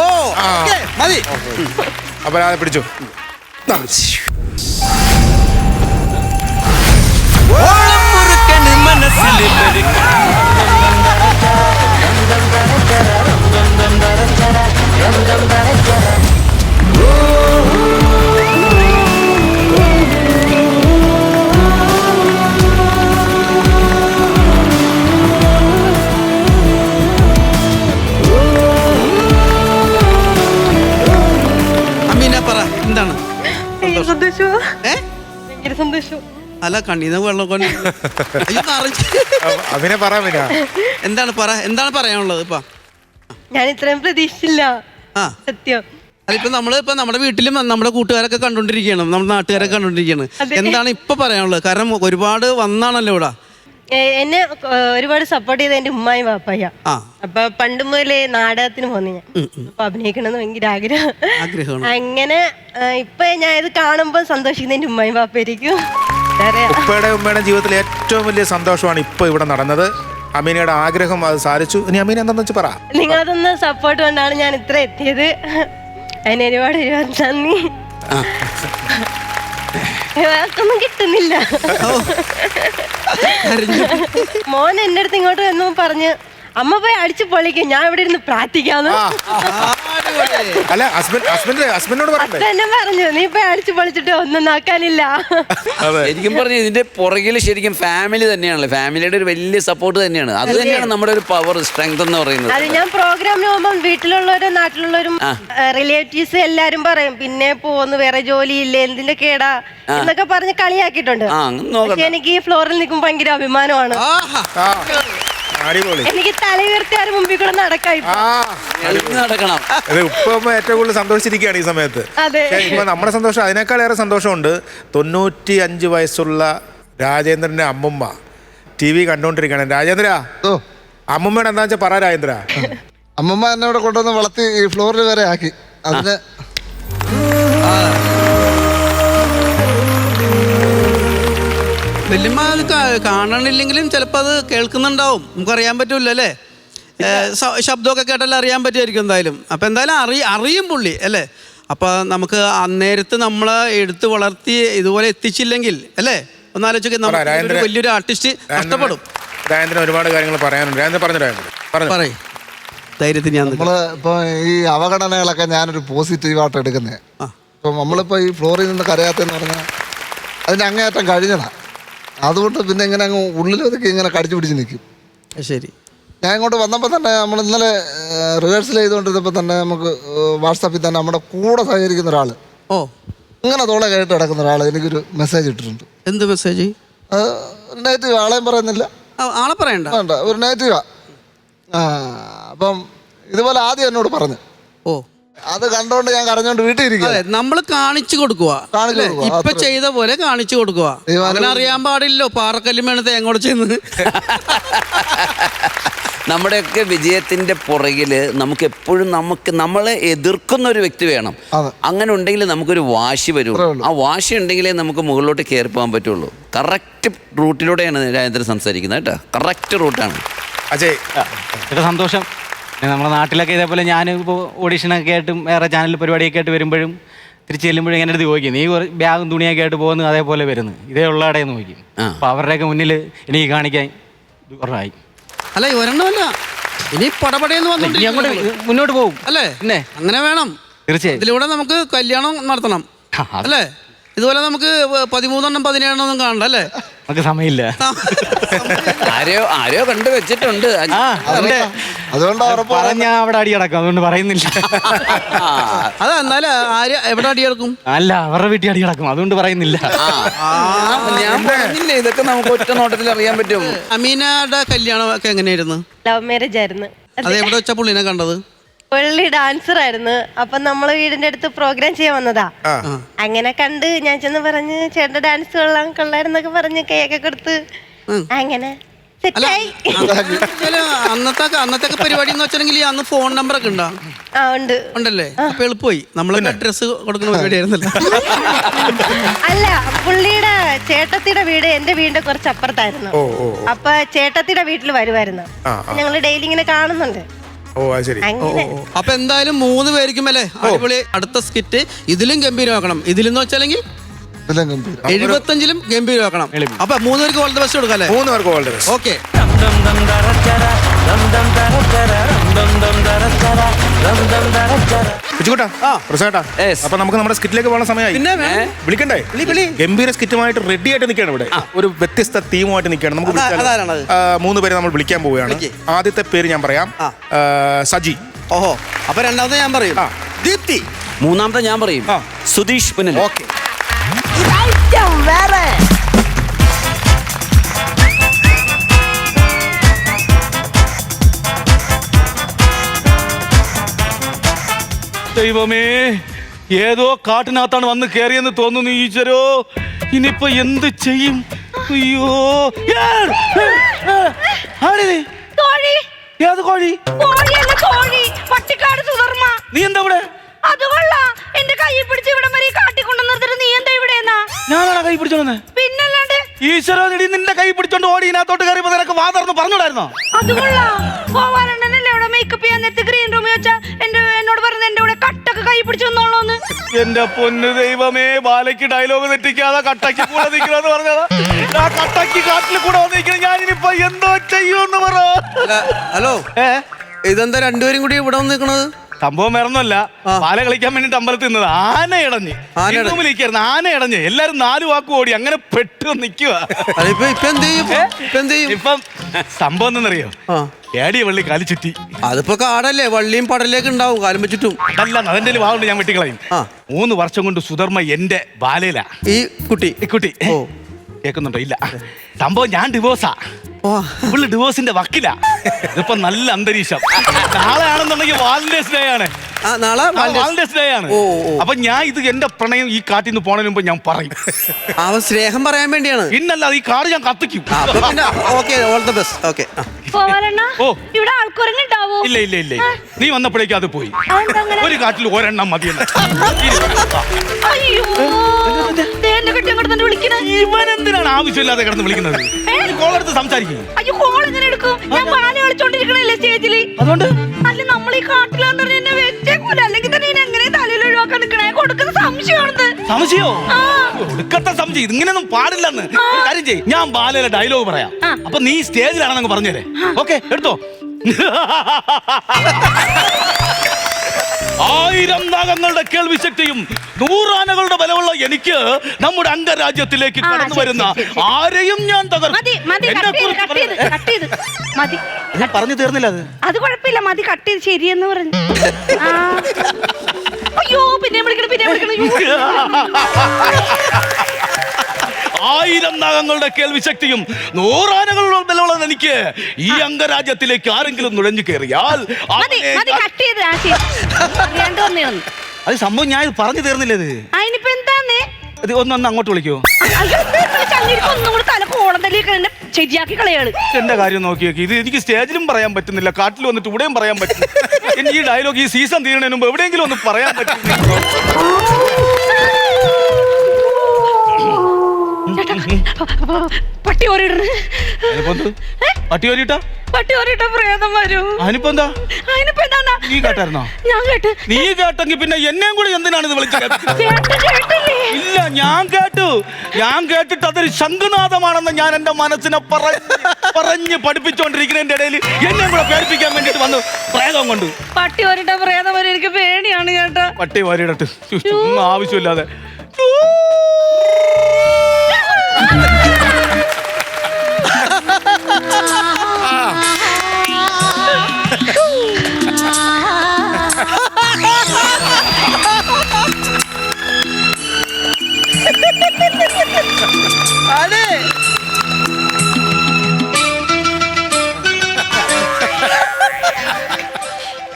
മതി. അപ്പൊ അത് പിടിച്ചു. അമീന പറ, എന്താണ് സന്തോഷമോ? ഏ ഭയങ്കര സന്തോഷം. അല്ല കണ്ണീന്ന് വെള്ളം കൊണ്ട് അതിനെ പറയാ. എന്താണ് പറയാനുള്ളത്? ഇപ്പൊ ഞാൻ ഇത്രയും പ്രതീക്ഷിച്ചില്ല. ആ സത്യം. അതിപ്പോ നമ്മളിപ്പോ നമ്മുടെ വീട്ടിലും നമ്മുടെ കൂട്ടുകാരൊക്കെ കണ്ടോണ്ടിരിക്കുകയാണ്, നമ്മുടെ നാട്ടുകാരൊക്കെ കണ്ടോണ്ടിരിക്കുകയാണ്. എന്താണ് ഇപ്പൊ പറയാനുള്ളത്? കാരണം ഒരുപാട് വന്നാണല്ലോ ഇവിടെ. എന്നെ ഒരുപാട് സപ്പോർട്ട് ചെയ്ത എന്റെ ഉമ്മായും വാപ്പായ. അപ്പൊ പണ്ട് മുതലേ നാടകത്തിന് പോന്നു ഞാൻ. അപ്പൊ അഭിനയിക്കണമെന്ന് ഭയങ്കര ആഗ്രഹമാണ്. അങ്ങനെ ഇപ്പൊ ഞാൻ ഇത് കാണുമ്പോ സന്തോഷിക്കുന്ന എന്റെ ഉമ്മായും വാപ്പായിരിക്കും. ഉമ്മയുടെ ജീവിതത്തിലെ ഏറ്റവും വലിയ സന്തോഷമാണ് ഇപ്പൊ ഇവിടെ നടന്നത്. അമീനയുടെ ആഗ്രഹം അത് സാധിച്ചു. ഇനി അമീന എന്താന്ന് വെച്ച് പറ. നിങ്ങളതൊന്ന് സപ്പോർട്ട് കൊണ്ടാണ് ഞാൻ ഇത്ര എത്തിയത്. അതിന് ഒരുപാട് നന്ദി. ഒന്നും കിട്ടുന്നില്ല. മോൻ എന്റെ അടുത്ത് ഇങ്ങോട്ട് വന്നു പറഞ്ഞ് അമ്മ പോയി അടിച്ചു പൊളിക്കും, ഞാൻ ഇവിടെ ഇരുന്ന് പ്രാർത്ഥിക്കാന്ന്. അല്ല ഹസ്ബൻഡിനോട് പറഞ്ഞു നീ പോയി അടിച്ചു പൊളിച്ചിട്ട് ഒന്നും നോക്കാനില്ല. ശരിക്കും പറഞ്ഞു ഇതിന്റെ പുറകിൽ ശരിക്കും ഫാമിലി തന്നെയാണല്ലോ. ഫാമിലിയുടെ ഒരു വലിയ സപ്പോർട്ട് തന്നെയാണ്. അത് തന്നെയാണ് നമ്മുടെ ഒരു പവർ, സ്ട്രെങ്ത് എന്ന് പറയുന്നത്. അത് ഞാൻ പ്രോഗ്രാമിന് പോകുമ്പോൾ വീട്ടിലുള്ളവരും നാട്ടിലുള്ളവരും റിലേറ്റീവ്സ് എല്ലാരും പറയും പിന്നെ പോന്ന് വേറെ ജോലിയില്ലേ എന്തിന്റെ കേടാ എന്നൊക്കെ പറഞ്ഞ് കളിയാക്കിയിട്ടുണ്ട്. പക്ഷെ എനിക്ക് ഈ ഫ്ലോറിൽ നിൽക്കുമ്പോൾ ഭയങ്കര അഭിമാനമാണ്. എനിക്ക് തല ഉയർത്തിയാരും മുമ്പിൽ കൂടെ നടക്കണം. ഉപ്പ ഏറ്റവും കൂടുതൽ സന്തോഷിച്ചിരിക്കുകയാണ് ഈ സമയത്ത്. ഇപ്പൊ നമ്മുടെ സന്തോഷം അതിനേക്കാളേറെ സന്തോഷമുണ്ട്. 95 വയസ്സുള്ള രാജേന്ദ്രന്റെ അമ്മുമ്മ TV കണ്ടോണ്ടിരിക്കുകയാണ്. രാജേന്ദ്ര, അമ്മുമ്മയുടെ എന്താ വെച്ചാ പറ. രാജേന്ദ്ര, അമ്മമ്മ എന്നെ ഇവിടെ കൊണ്ടുവന്ന് വളർത്തി ഈ ഫ്ലോറിൽ വരെ ആക്കി. അതിന് വല്യമ്മ കാണണില്ലെങ്കിലും ചിലപ്പോൾ അത് കേൾക്കുന്നുണ്ടാവും, നമുക്കറിയാൻ പറ്റൂല അല്ലേ? ശബ്ദമൊക്കെ കേട്ടാലും അറിയാൻ പറ്റുമായിരിക്കും എന്തായാലും. അപ്പം എന്തായാലും അറിയും പുള്ളി അല്ലേ? അപ്പം നമുക്ക് അന്നേരത്ത് നമ്മളെ എടുത്ത് വളർത്തി ഇതുപോലെ എത്തിച്ചില്ലെങ്കിൽ അല്ലേ, ഒന്നാലോചിച്ച് നമുക്ക് വലിയൊരു ആർട്ടിസ്റ്റ് നഷ്ടപ്പെടും. ഒരുപാട് കാര്യങ്ങൾ പറയാനുണ്ട്. പറയും ധൈര്യത്തിൽ. നമ്മള് ഇപ്പൊ ഈ അവഗണനകളൊക്കെ ഞാനൊരു പോസിറ്റീവായിട്ട് എടുക്കുന്നേ. ഇപ്പൊ നമ്മളിപ്പോ ഈ ഫ്ലോറിൽ നിന്ന് കരയാത്തെന്ന് പറഞ്ഞാൽ അതിന് അങ്ങേയറ്റം കഴിഞ്ഞതാ. അതുകൊണ്ട് പിന്നെ ഇങ്ങനെ അങ്ങ് ഉള്ളിലൊതുക്കി ഇങ്ങനെ കടിച്ചു പിടിച്ച് നിൽക്കും. ശരി. ഞാൻ ഇങ്ങോട്ട് വന്നപ്പോൾ തന്നെ നമ്മൾ ഇന്നലെ റിഹേഴ്സൽ ചെയ്തുകൊണ്ടിരുന്നപ്പോൾ തന്നെ നമുക്ക് വാട്സാപ്പിൽ തന്നെ നമ്മുടെ കൂടെ സഹകരിക്കുന്ന ഒരാൾ ഇങ്ങനെ തോളെ കേട്ട് കിടക്കുന്ന ഒരാൾ എനിക്കൊരു മെസ്സേജ് ഇട്ടിട്ടുണ്ട്. എന്ത് മെസ്സേജ്? നെഗറ്റീവ്, ആളെയും പറയുന്നില്ല, ആളെ പറയണ്ട, വേണ്ട, ഒരു നെഗറ്റീവാ. അപ്പം ഇതുപോലെ ആദ്യം എന്നോട് പറഞ്ഞു. അത് കണ്ടോണ്ട് ഞാൻ കരഞ്ഞോണ്ട് വീട്ടിൽ ഇരിക്കുക. നമ്മൾ കാണിച്ചു കൊടുക്കുക, ഇപ്പൊ ചെയ്ത പോലെ കാണിച്ചു കൊടുക്കുക. അങ്ങനെ അറിയാൻ പാടില്ലോ പാറക്കല്ലും വേണ തേങ്ങോട് ചെന്ന്. നമ്മുടെയൊക്കെ വിജയത്തിന്റെ പുറകില് നമുക്ക് എപ്പോഴും നമ്മളെ എതിർക്കുന്ന ഒരു വ്യക്തി വേണം. അങ്ങനെ ഉണ്ടെങ്കിൽ നമുക്കൊരു വാശി വരുള്ളൂ. ആ വാശി ഉണ്ടെങ്കിലേ നമുക്ക് മുകളിലോട്ട് കയറി പോകാൻ പറ്റുള്ളൂ. കറക്റ്റ് റൂട്ടിലൂടെയാണ് രാജേന്ദ്രൻ സംസാരിക്കുന്നത് കേട്ടോ. കറക്റ്റ് റൂട്ടാണ്. അജയ്, സന്തോഷം. നമ്മുടെ നാട്ടിലൊക്കെ ഇതേപോലെ ഞാൻ ഇപ്പോൾ ഓഡീഷനൊക്കെ ആയിട്ടും വേറെ ചാനൽ പരിപാടിയൊക്കെ ആയിട്ട് വരുമ്പോഴും തിരിച്ച് ചെല്ലുമ്പോഴും എൻ്റെ അടുത്ത് ചോദിക്കും നീ ബാഗും തുണിയൊക്കെ ആയിട്ട് പോകുന്നു അതേപോലെ വരുന്നു ഇതേ ഉള്ള ഇടയെന്ന് നോക്കും അപ്പോൾ അവരുടെയൊക്കെ മുന്നിൽ എനിക്ക് കാണിക്കാൻ കുറവായി. അല്ല ഒരെണ്ണമല്ല, ഇനി പടപടയെന്ന് ഇനി അങ്ങോട്ട് വന്നിട്ട് മുന്നോട്ട് പോകും അല്ലേ? പിന്നെ അങ്ങനെ വേണം. തീർച്ചയായും ഇതിലൂടെ നമുക്ക് കല്യാണം നടത്തണം അല്ലേ? ഇതുപോലെ നമുക്ക് 13 17 ഒന്നും കാണണ്ട അല്ലേ? നമുക്ക് സമയമില്ല. ആരോ കണ്ടു വെച്ചിട്ടുണ്ട്. അതുകൊണ്ട് പറഞ്ഞ അവിടെ അടി കിടക്കും, അതുകൊണ്ട് പറയുന്നില്ല. അതാ എന്നാലും ആര് എവിടെ അടിയെടുക്കും? അല്ല അവരുടെ വീട്ടിൽ അടി കിടക്കും, അതുകൊണ്ട് പറയുന്നില്ല. ഞാൻ പറഞ്ഞില്ലേ ഇതൊക്കെ നമുക്ക് ഒറ്റ നോട്ടത്തിൽ അറിയാൻ പറ്റും. അമീനയുടെ കല്യാണം ഒക്കെ എങ്ങനെയായിരുന്നു? ലവ് മാരേജ് ആയിരുന്നു. അത് എവിടെ വെച്ചാ പുള്ളിനെ കണ്ടത്? പുള്ളി ഡാൻസർ ആയിരുന്നു. അപ്പൊ നമ്മള് വീടിന്റെ അടുത്ത് പ്രോഗ്രാം ചെയ്യാൻ വന്നതാ. അങ്ങനെ കണ്ട് ഞാൻ ചെന്ന് പറഞ്ഞ് ചേട്ടന്റെ ഡാൻസ് കൊള്ളായിരുന്നൊക്കെ പറഞ്ഞ് കേക്കൊക്കെ കൊടുത്ത് അങ്ങനെ സെറ്റായി. അന്നത്തെ പരിപാടി എന്ന് വെച്ചിട്ടുണ്ടെങ്കിൽ അന്ന് ഫോൺ നമ്പർ ഒക്കെ ഉണ്ടോ? ഉണ്ട്. ഉണ്ടല്ലേ? അപ്പൊ എളുപ്പമായി. നമ്മളെ അഡ്രസ് കൊടുക്കുന്ന പരിപാടിയായിരുന്നല്ലോ. അല്ല, പുള്ളിയുടെ ചേട്ടത്തിയുടെ വീട് എന്റെ വീടിന്റെ കുറച്ച് അപ്പുറത്തായിരുന്നു. അപ്പൊ ചേട്ടത്തിയുടെ വീട്ടിൽ വരുമായിരുന്നു. ഞങ്ങള് ഡെയിലി ഇങ്ങനെ കാണുന്നുണ്ട്. അപ്പൊ എന്തായാലും 3 പേർക്കും അല്ലേ അടിപൊളി. അടുത്ത സ്കിറ്റ് ഇതിലും ഗംഭീരമാക്കണം. ഇതിലെന്ന് വെച്ചാലെങ്കിൽ 75-ലും ഗംഭീരമാക്കണം. അപ്പൊ 3 പേർക്ക് ഓൾ ദി ബെസ്റ്റ് കൊടുക്കാം അല്ലേ? 3 പേർക്ക് ഓൾ ദി ബെസ്റ്റ്. ഓക്കെ. അപ്പൊ നമുക്ക് നമ്മുടെ സ്കിറ്റിലേക്ക് പോകുന്ന സമയമായി. വിളിക്കണ്ടേ? ഗംഭീര സ്കിറ്റുമായിട്ട് റെഡി ആയിട്ട് നിൽക്കുകയാണ് ഇവിടെ. ഒരു വ്യത്യസ്ത തീമുമായിട്ട് നിൽക്കുകയാണ്. നമുക്ക് 3 പേരെ നമ്മൾ വിളിക്കാൻ പോവുകയാണ്. ആദ്യത്തെ പേര് ഞാൻ പറയാം, സജി. ഓഹോ. അപ്പൊ രണ്ടാമത്തെ ഞാൻ പറയും ദീപ്തി. മൂന്നാമത്തെ ഞാൻ പറയും സുധീഷ് പുനൽ. ഓക്കെ. ദൈവമേ, ഏതോ കാട്ടിനകത്താണ് വന്ന് കയറിയെന്ന് തോന്നുന്നു ഈശ്വരോ. ഇനിയിപ്പോ എന്ത് ചെയ്യും? അയ്യോ, ഏത് കോഴി? പട്ടിക്കാട് സുധർമ്മ. നീ എന്താ ഇവിടെ? അത് കൊള്ളാം. എന്റെ കൈ പിടിച്ച് ഇവിടെ വരെ കാട്ടിക്കൊണ്ടു നിർത്തിട്ട് നീ എന്താ ഇവിടെ? ഞാനാണ് കൈ പിടിച്ചോന്ന്. പിന്നല്ലാണ്ട് ഈശ്വരോ, നിന്റെ കൈ പിടിച്ചോണ്ട് ഓടി ഇതിനകത്തോട്ട് കയറിയപ്പോ നിനക്ക് വാതർന്ന് പറഞ്ഞോടായിരുന്നോ? അത് കൊള്ളാം. ഗോപാലണ്ണനല്ലേ ഇവിടെ മേക്കപ്പ് ചെയ്യാൻ നേരത്തെ ഗ്രീൻ റൂമിൽ വെച്ചാ എന്നോട് പറഞ്ഞത് എന്റെ കൂടെ കട്ടൊക്കെ കൈ പിടിച്ചു വന്നോളൂന്ന്. എന്റെ പൊന്ന് ദൈവമേ, ബാലയ്ക്ക് ഡയലോഗ് തെറ്റിക്കാതെ കട്ടയ്ക്ക് കൂടെ നിൽക്കണമെന്ന് പറഞ്ഞതാ. ആ കട്ടയ്ക്ക് കാട്ടിൽ കൂടെ വന്നിരിക്കുന്നത് ഞാൻ ഇനിയിപ്പോ എന്തോ ചെയ്യുമെന്ന് പറ. ഹലോ, ഇതെന്താ രണ്ടുപേരും കൂടി ഇവിടെ വന്ന് നിൽക്കണത്? സംഭവം വേറൊന്നുമല്ല, പാല കളിക്കാൻ വേണ്ടിട്ട് അമ്പലത്തിൽ നിന്നത്. ആന ഇടഞ്ഞ് എല്ലാരും 4 വാക്ക് ഓടി അങ്ങനെ പെട്ടു നിക്കുക. ഇപ്പം സംഭവം എന്തെന്നറിയോ? ഏടിയ വള്ളി കാലി ചുറ്റി. അതിപ്പോ കാടല്ലേ, വള്ളിയും പടലേക്ക് ഉണ്ടാവും കാലും വെച്ചിട്ടും. അല്ല, അതിന്റെ വാവുണ്ട്, ഞാൻ വെട്ടിക്കളയും. 3 വർഷം കൊണ്ട് സുധർമ്മ എന്റെ ബാലയില. ഈ കുട്ടി കേൾക്കുന്നുണ്ടോ? ഇല്ല. സംഭവം ഞാൻ ഡിവോഴ്സാ. ഫുള്ള് ഡിവോഴ്സിന്റെ വക്കില. ഇതിപ്പോ നല്ല അന്തരീക്ഷം. നാളെ ആണെന്നുണ്ടെങ്കിൽ വാലന്റൈൻസ് ഡേ ആണ്. വാലന്റൈൻസ് ഡേ ആണ്. അപ്പൊ ഞാൻ ഇത് എന്റെ പ്രണയം ഈ കാട്ടിൽ നിന്ന് പോണതിന് മുമ്പ് ഞാൻ പറയും. സ്നേഹം പറയാൻ വേണ്ടിയാണ്. ഇന്നല്ല, ഈ കാട് ഞാൻ കത്തിക്കും. ഇവിടെ ആൾക്കുറങ്ങുണ്ടാവോ? ഇല്ല ഇല്ല ഇല്ല, നീ വന്നപ്പോഴേക്കും അത് പോയി. ഒരു കാട്ടിൽ ഒരെണ്ണം മതിയല്ല. ഇവൻ എന്തിനാണ് ആവശ്യമില്ലാതെ കിടന്ന് വിളിക്കുന്നത്? കോളെടുത്ത് സംസാരിക്കും. അയ്യോ, കോൾ എങ്ങനെ എടുക്കും? ഞാൻ ബാല കളിച്ചോണ്ടിരിക്കണല്ലേ സ്റ്റേജില്. അതുകൊണ്ട് അല്ല, നമ്മൾ ഈ കാട്ടിലാന്ന് പറഞ്ഞ എന്നെ വെച്ചേക്കൂല. അല്ലെങ്കിൽ തന്നെ എങ്ങനെ തലയിൽ ഒഴിവാക്കാൻ നിൽക്കണേ? കൊടുക്കുന്ന സംശയമാണെന്ന്. സംശയോ? ഒടുക്കത്തെ സംശയം. ഇതിങ്ങനെയൊന്നും പാടില്ലെന്ന്. ഒരു കാര്യം ചെയ്യ്, ഞാൻ ബാലയുടെ ഡയലോഗ് പറയാം. അപ്പൊ നീ സ്റ്റേജിലാണെന്നങ്ങ് പറഞ്ഞേരെ. ഓക്കെ, എടുത്തോ. 1000 നാഗങ്ങളുടെ കേൾവി ശക്തിയും 100 ആനകളുടെ ബലമുള്ള എനിക്ക് നമ്മുടെ അംഗരാജ്യത്തിലേക്ക് കടന്നു വരുന്ന ആരെയും ഞാൻ പറഞ്ഞു തീർന്നില്ല. അത് കുഴപ്പമില്ല, മതി, കട്ട് ചെയ്ത് ശരിയെന്ന് പറഞ്ഞു. അയ്യോ, പിന്നെ വിളിക്കണം. 1000 നാഗങ്ങളുടെ കേൾവി ശക്തിയും 100 ആനകളുടെ ബലമുള്ള എനിക്ക് ഈ അംഗരാജ്യത്തിലേക്ക് ആരെങ്കിലും നുഴഞ്ഞു കയറിയാൽ അത് സംഭവം ഞാൻ പറഞ്ഞു തീർന്നില്ല. ഇത് ഒന്ന് അങ്ങോട്ട് വിളിക്കോ? ശരിയാക്കി കളയാണ്. എന്റെ കാര്യം നോക്കി നോക്കി, ഇത് എനിക്ക് സ്റ്റേജിലും പറയാൻ പറ്റുന്നില്ല, കാട്ടിൽ വന്നിട്ട് ഇവിടെയും പറയാൻ പറ്റുന്നില്ല. എനിക്ക് ഈ ഡയലോഗ് ഈ സീസൺ തീരുന്നതിന് മുമ്പ് എവിടെയെങ്കിലും ഒന്ന് പറയാൻ പറ്റുന്നില്ല. പട്ടി ഓരിടണ്. പട്ടി ഓരിട്ടാ പട്ടി ഓരിട്ട പ്രേതം വരും. അതിനിപ്പോ എന്താ? അതിനിപ്പോ എന്താ? നീ കേട്ടായിരുന്നോ? ഞാൻ കേട്ട്. നീ കേട്ടെങ്കിൽ പിന്നെ എന്നെയും കൂടി എന്തിനാണ് ഇത് വിളിച്ചത്? കേട്ടില്ലേ? ഇല്ല, ഞാൻ കേട്ടു. ഞാൻ കേട്ടിട്ട് അതൊരു ശംഖുനാഥമാണെന്ന് ഞാൻ എന്റെ മനസ്സിനെ പറഞ്ഞ് പഠിപ്പിച്ചുകൊണ്ടിരിക്കുന്നതിന്റെ ഇടയിൽ എന്നെ കൂടെ പേടിപ്പിക്കാൻ വേണ്ടിട്ട് വന്നു പ്രേതം കൊണ്ട്. പട്ടി ഓരിട്ട പ്രേതം വരും. എനിക്ക് പേടിയാണ് ചേട്ടാ. പട്ടി ഓരിടട്ട്, ഒന്നും ആവശ്യമില്ലാതെ.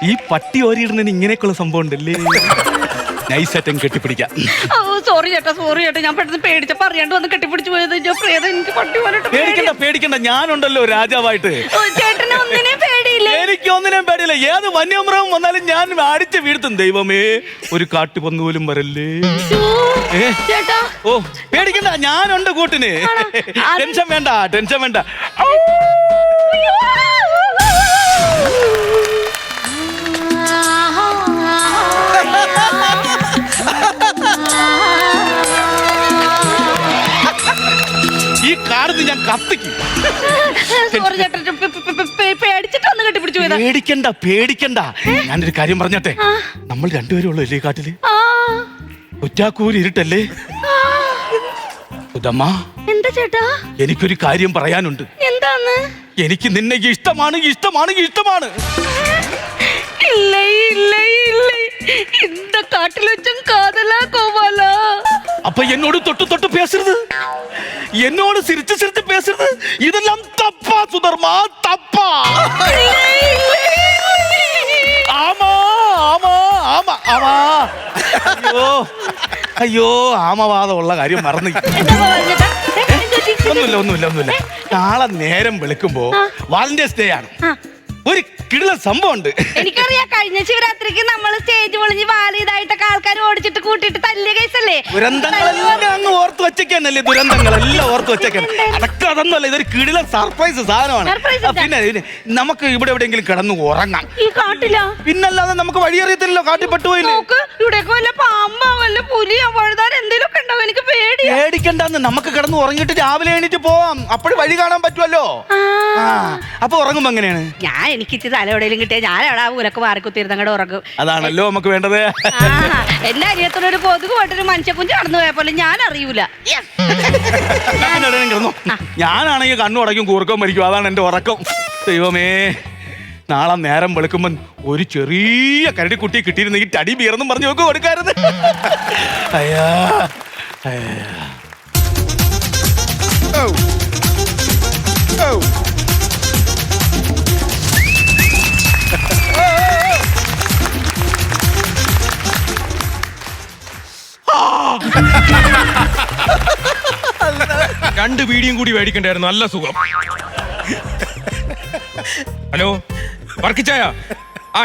ഈ പട്ടി ഓരിയിടുന്നതിന് ഇങ്ങനെയൊക്കെയുള്ള സംഭവം ഉണ്ടല്ലേ? നൈസായിട്ടും കെട്ടിപ്പിടിക്കാം. സോറി ചേട്ടാ, സോറി ചേട്ടാ. ഞാൻ പെട്ടെന്ന് പേടിച്ച പറയാണ്ട് വന്ന് കെട്ടിപ്പിടിച്ചു പോയത്. പ്രേതം എനിക്ക് പട്ടി പോലിട്ട്. പേടിക്കണ്ട, ഞാനുണ്ടല്ലോ രാജാവായിട്ട്. ചേട്ടന് ഒന്നിനെയും പേടിയില്ലേ? എനിക്ക് ഒന്നിനെയും പേടിയില്ല. ഏത് വന്യമൃഗം വന്നാലും ഞാൻ അടിച്ച് വീഴ്ത്തും. ദൈവമേ, ഒരു കാട്ടുപന്നി പോലും വരല്ലേ. ചേട്ടാ ഓ പേടിക്കണ്ട, ഞാനുണ്ട് കൂട്ടിന്. ടെൻഷൻ വേണ്ട. ഈ കാർന്ന് ഞാൻ കത്തിക്കും. സോറി ചേട്ടാ, പേടിച്ചിട്ട് വന്ന് കെട്ടിപ്പിടിച്ചു പോയതാ. പേടിക്കണ്ട. ഞാനൊരു കാര്യം പറഞ്ഞട്ടെ. നമ്മൾ രണ്ടുപേരും ഉള്ളൂ അല്ലേ കാട്ടില്? ഉറ്റാക്കൂര് ഇരുട്ടല്ലേ? സുധമ്മ, എന്താ ചേട്ടാ? എനിക്കൊരു കാര്യം പറയാനുണ്ട്. എന്താന്ന്? എനിക്ക് നിന്നെ ഇഷ്ടമാണ്. ഇല്ല இந்த காட்டுல வச்சும் காதலா கோவாலா? அப்ப என்னோடு தொட்டு பேசுறது, என்னோடு சிரிச்சு பேசுறது, இதெல்லாம் தப்பா சுதர்மா, தப்பா? ஆமா. അയ്യോ ആമവാദമുള്ള കാര്യം മറന്നു. ഒന്നുമില്ല. നാളെ നേരം വെളുക്കുമ്പോ വാലന്റൈൻസ് ഡേ ആണ്. ഒരു കിടില സംഭവം ഉണ്ട്. എനിക്കറിയാം, കഴിഞ്ഞ ശിവരാത്രിക്ക് നമ്മൾ സ്റ്റേജ് പൊളിഞ്ഞ് വാലിയതായിട്ടൊക്കെ ആൾക്കാർ ഓടിച്ചിട്ട് കൂട്ടിയിട്ട് തല്ലിയ കേസല്ലേ? ദുരന്തങ്ങളെല്ലാം അങ്ങ് ഓർത്ത് വെച്ചേക്കാനല്ലേ? ദുരന്തങ്ങളെല്ലാം ഓർത്ത് വെച്ചേക്കാൻ. അതൊന്നുമല്ല, ഇതൊരു കിടില സർപ്രൈസ് സാധനമാണ്. പിന്നെ നമുക്ക് ഇവിടെ എവിടെയെങ്കിലും കിടന്ന് ഉറങ്ങാം. ഈ കാട്ടില പിന്നല്ലാതെ നമുക്ക് വഴിയറിയത്തില്ലല്ലോ. കാട്ടിൽ പെട്ടുപോയില്ലേ? ഇവിടെയൊക്കെ വല്ല പാമ്പോ വല്ല പുലിയോ വഴുതാൻ എന്തെങ്കിലും ഒക്കെ ഉണ്ടാവും. എനിക്ക് പേടിക്കണ്ടെന്ന്. നമുക്ക് കിടന്ന് ഉറങ്ങിയിട്ട് രാവിലെ എണീറ്റ് പോവാം. അപ്പോഴും വഴി കാണാൻ പറ്റുമല്ലോ. അപ്പൊ ഉറങ്ങുമ്പോ എങ്ങനെയാണ്? എനിക്ക് ഇച്ചിരി തല എവിടെയെങ്കിലും കിട്ടിയാൽ ഞാൻ അവിടെ ആ ഊരക്ക് മാറിക്കുത്തിരുന്ന് അങ്ങോട്ട് ഉറങ്ങും. അതാണല്ലോ നമുക്ക് വേണ്ടത്. എന്റെ അരിയത്തോടൊരു കൊതുക് പോയിട്ടൊരു മനുഷ്യക്കുഞ്ച് കടന്നു പോയ പോലെ ഞാൻ അറിയൂല. ഞാനാണെങ്കിൽ കണ്ണു അടയ്ക്കും, കൂർക്കം മരിക്കും. അതാണ് എന്റെ ഉറക്കം. ദൈവമേ, നാളെ നേരം വെളുക്കുമ്പോ ഒരു ചെറിയ കരടിക്കുട്ടി കിട്ടിയിരുന്നെങ്കിൽ ടടി ബിയർന്നും പറഞ്ഞു നോക്ക് കൊടുക്കാറുണ്ട്. അയ്യാ രണ്ട് വീടിയും കൂടി മേടിക്കണ്ടായിരുന്നു. നല്ല സുഖം. ഹലോ വർക്കിച്ചായ,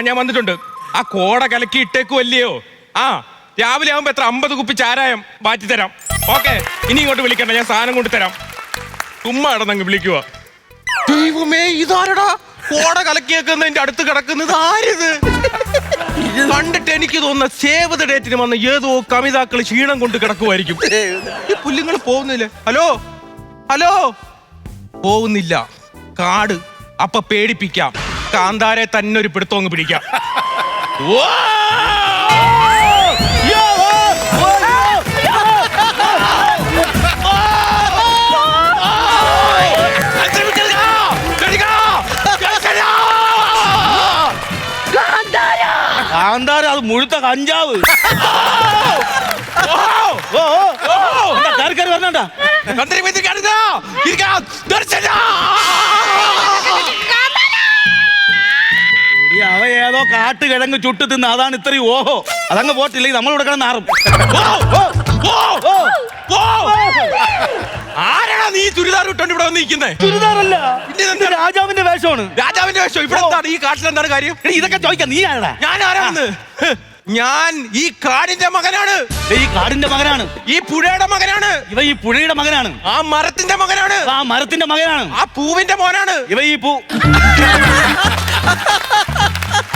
ഞാൻ വന്നിട്ടുണ്ട്. ആ കോട കലക്കി ഇട്ടേക്കുമല്ലയോ? രാവിലെ ആവുമ്പോ എത്ര 50 കുപ്പി ചാരായം മാറ്റിത്തരാം. ഓക്കെ, ഇനി ഇങ്ങോട്ട് വിളിക്കണ്ട, ഞാൻ സാധനം കൊണ്ട് തരാം. ചുമ്മാ ഇടന്നങ്ങ് വിളിക്കുക. ദൈവമേ, ഇതാരടാ കോട കലക്കിയേക്കുന്നതിന്റെ അടുത്ത് കിടക്കുന്നത്? ആരിത്? കണ്ടിട്ട് എനിക്ക് തോന്നുന്ന സേവ് ദ ഡേറ്റിന് വന്ന ഏതോ കവിതാക്കൾ ക്ഷീണം കൊണ്ട് കിടക്കുമായിരിക്കും. ഈ പുല്ലുങ്ങൾ പോകുന്നില്ല. ഹലോ പോകുന്നില്ല. കാട് അപ്പൊ പേടിപ്പിക്കാം. കാന്താരെ തന്നെ ഒരു പിടുത്തം പിടിക്കാം. കാന്താര, അത് മുഴുത്ത കഞ്ചാവ്. പറഞ്ഞാ അവ ഏതോ കാട്ടുകിഴങ്ങ് ചുട്ടു തിന്ന്, അതാണ് ഇത്രയും ഓഹോ. അതങ്ങ് പോട്ടില്ലെങ്കിൽ നമ്മളിവിടെ കിടന്ന് നാറും. ആരാണ് നീ ചുരിദാർ ഇട്ടോണ്ട് ഇവിടെ വന്നിരിക്കുന്നേ? ചുരിദാറല്ല, രാജാവിന്റെ വേഷമാണ്. രാജാവിന്റെ വേഷം ഇവിടെ എന്താണ്? ഈ കാട്ടിൽ എന്താണ് കാര്യം? ഇതൊക്കെ ചോദിക്കാം. നീ ആരാ? ഞാൻ ആരാണെന്ന് ഞാൻ ഈ കാടിന്റെ മകനാണ്. ഈ കാടിന്റെ മകനാണ്. ഈ പുഴയുടെ മകനാണ്. ഇവ ഈ പുഴയുടെ മകനാണ്. ആ മരത്തിന്റെ മകനാണ്. ആ മരത്തിന്റെ മകനാണ്. ആ പൂവിന്റെ മോനാണ്. ഇവ ഈ പൂ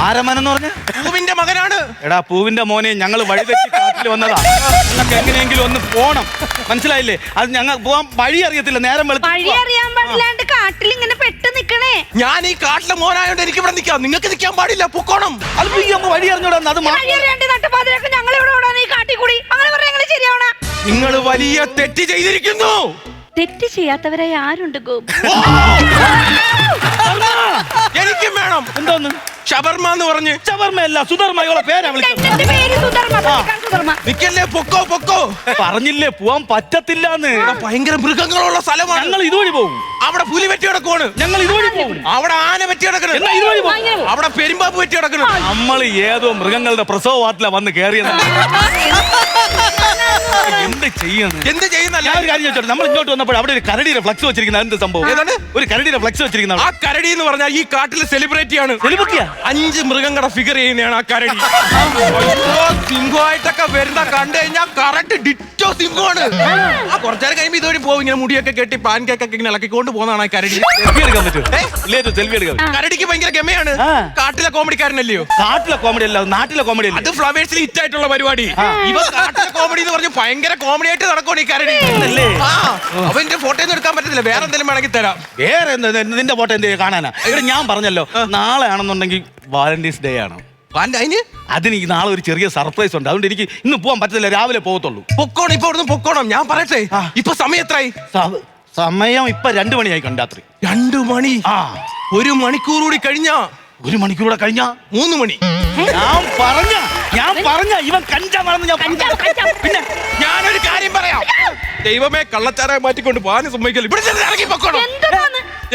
ആരമനെന്ന് പറഞ്ഞ പൂവിന്റെ മകനാണ്. എടാ പൂവിന്റെ മോനെ, ഞങ്ങൾ വഴിതെറ്റി കാട്ടിൽ വന്നതാ. ഞങ്ങൾക്ക് എങ്ങനെയെങ്കിലും ഒന്ന് പോണം, മനസ്സിലായില്ലേ? അത് ഞങ്ങൾ പോവാൻ വഴി അറിയത്തില്ല. നേരം വഴി അറിയാൻ പാടില്ലാണ്ട് കാട്ടിൽ ഇങ്ങനെ പെട്ട് നിക്കണേ. ഞാൻ ഈ കാട്ടിലെ മോനായോണ്ട് എനിക്ക് ഇവിടെ നിൽക്കാം, നിങ്ങൾക്ക് നിൽക്കാൻ പാടില്ല, പൊക്കോണം. അത് വഴി അറിഞ്ഞൂടാ. അത് വഴി അറിയാണ്ട് നട്ടപ്പാതിരൊക്കെ ഞങ്ങൾ ഇവിടെ ഓടാൻ ഈ കാട്ടിൽ കൂടി അങ്ങനെ പറഞ്ഞാൽ ഞങ്ങൾ ശരിയാവണ? നിങ്ങൾ വലിയ തെറ്റ് ചെയ്തിരിക്കുന്നു. തെറ്റ് ചെയ്യാത്തവരായി ആരുണ്ട് ഗോപു? എനിക്കും വേണം. എന്തോന്ന് ഷവർമ എന്ന് പറഞ്ഞ്? ഷവർമയല്ല, സുധർമ്മ പേരാ വിളിച്ചത്. പേര് സുധർമ്മ. നിക്കല്ലേ, പൊക്കോ പൊക്കോ. പറഞ്ഞില്ലേ പോവാൻ പറ്റത്തില്ലാന്ന്. ഭയങ്കര മൃഗങ്ങളുള്ള സ്ഥലമാണ്. ഞങ്ങൾ ഇതുവഴി പോകും. അവിടെ പുലി വെറ്റി കിടക്കുവാണ്. ഞങ്ങൾ ഇതുവഴി പോകും. അവിടെ ആന വെറ്റി കിടക്കണം. ഇതുവഴി പോകും. അവിടെ പെരുമ്പാമ്പ് വെറ്റി കിടക്കണം. നമ്മൾ ഏതോ മൃഗങ്ങളുടെ പ്രസവ വാർഡില വന്ന് കയറിയത്. എന്ത് ചെയ്യുന്നു? എന്ത് ചെയ്യുന്നല്ല. ഞാൻ ഒരു കാര്യം ചോദിച്ചോട്ടെ, നമ്മൾ ഇങ്ങോട്ട് വന്നപ്പോൾ അവിടെ ഒരു കരടിയുടെ ഫ്ലക്സ് വെച്ചിരിക്കുന്ന എന്ത് സംഭവം? ഏതാണ്? ഒരു കരടിയുടെ ഫ്ലക്സ് വെച്ചിരിക്കുന്ന. ആ കരടി എന്ന് പറഞ്ഞാൽ ഈ കാട്ടിലെ സെലിബ്രിറ്റിയാണ്. സെലിബ്രിറ്റിയാ? 5 മൃഗങ്ങളുടെ ഫിഗർ ചെയ്യുന്നതാണ് ആ കരടി. സിംഹമായിട്ടൊക്കെ വരുന്ന കണ്ടു കഴിഞ്ഞാൽ കറക്റ്റ് ഡിറ്റോ സിംഹമാണ്. ആ കുറച്ചേരം കഴിയുമ്പോൾ ഇതുവഴി പോകും, ഇങ്ങനെ മുടിയൊക്കെ കെട്ടി പാൻ കേക്കൊക്കെ ഇങ്ങനെ ഇളക്കിക്കൊണ്ട് പോകുന്നതാണ് ആ കരടി. സെൽഫി എടുക്കാൻ പറ്റും. സെൽഫി എടുക്കാൻ. കരടിക്ക് ഭയങ്കര ഗമയാണ്. കാട്ടിലെ കോമഡിക്കാരനല്ലയോ? കാട്ടിലെ കോമഡി അല്ല, നാട്ടിലെ കോമഡി അല്ല. അത് ഫ്ലവേഴ്സിൽ ഹിറ്റ് ആയിട്ടുള്ള പരിപാടി. ഇവ കാട്ടിലെ കോമഡി എന്ന് പറഞ്ഞ് ഭയങ്കര കോമഡി ആയിട്ട് നടക്കും ഈ കരടി. അവന്റെ ഫോട്ടോ ഒന്നും എടുക്കാൻ പറ്റത്തില്ല, വേറെ എന്തെങ്കിലും വേണമെങ്കിൽ തരാം. വേറെ നിന്റെ ഫോട്ടോ എന്ത് കാണാനാ? ഇവിടെ ഞാൻ പറഞ്ഞല്ലോ, നാളെ ആണെന്നുണ്ടെങ്കിൽ വാലന്റൈൻസ് ഡേ ആണ്. അതിന് നാളെ ഒരു ചെറിയ സർപ്രൈസ് ഉണ്ട്. അതുകൊണ്ട് എനിക്ക് ഇന്ന് പോകാൻ പറ്റത്തില്ല, രാവിലെ പോകത്തുള്ളൂ. പൊക്കോണം, ഇപ്പൊ ഇവിടുന്ന് പൊക്കോണം. ഞാൻ പറയട്ടെ, ഇപ്പൊ സമയം എത്രയായി? സമയം ഇപ്പൊ 2 മണിയായി കണ്ടു രാത്രി. 2 മണി. 1 മണിക്കൂർ കൂടി കഴിഞ്ഞാ 1 മണിക്കൂർ കൂടെ കഴിഞ്ഞാ 3 മണി. ഞാൻ പറഞ്ഞ ഇവൻ കഞ്ചാ മറന്ന് ഞാൻ പിന്നെ ഞാനൊരു കാര്യം പറയാം. ദൈവമേ, കള്ളച്ചാരായി മാറ്റിക്കൊണ്ട് പോകാൻ സമ്മതിക്കല്ലോ. ഇവിടെ ഇറങ്ങി പൊക്കോണം.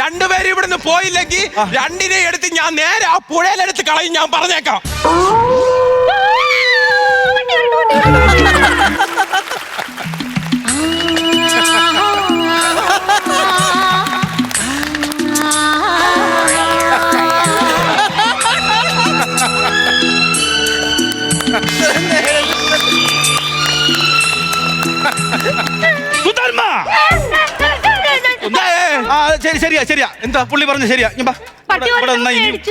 2 പേര് ഇവിടുന്ന് പോയില്ലെങ്കിൽ 2നെ എടുത്ത് ഞാൻ നേരെ ആ പുഴയിലെടുത്ത് കളയും. ഞാൻ പറഞ്ഞേക്കാം. ശരിയാ. എന്താ പുള്ളി പറഞ്ഞ ശരിയാ?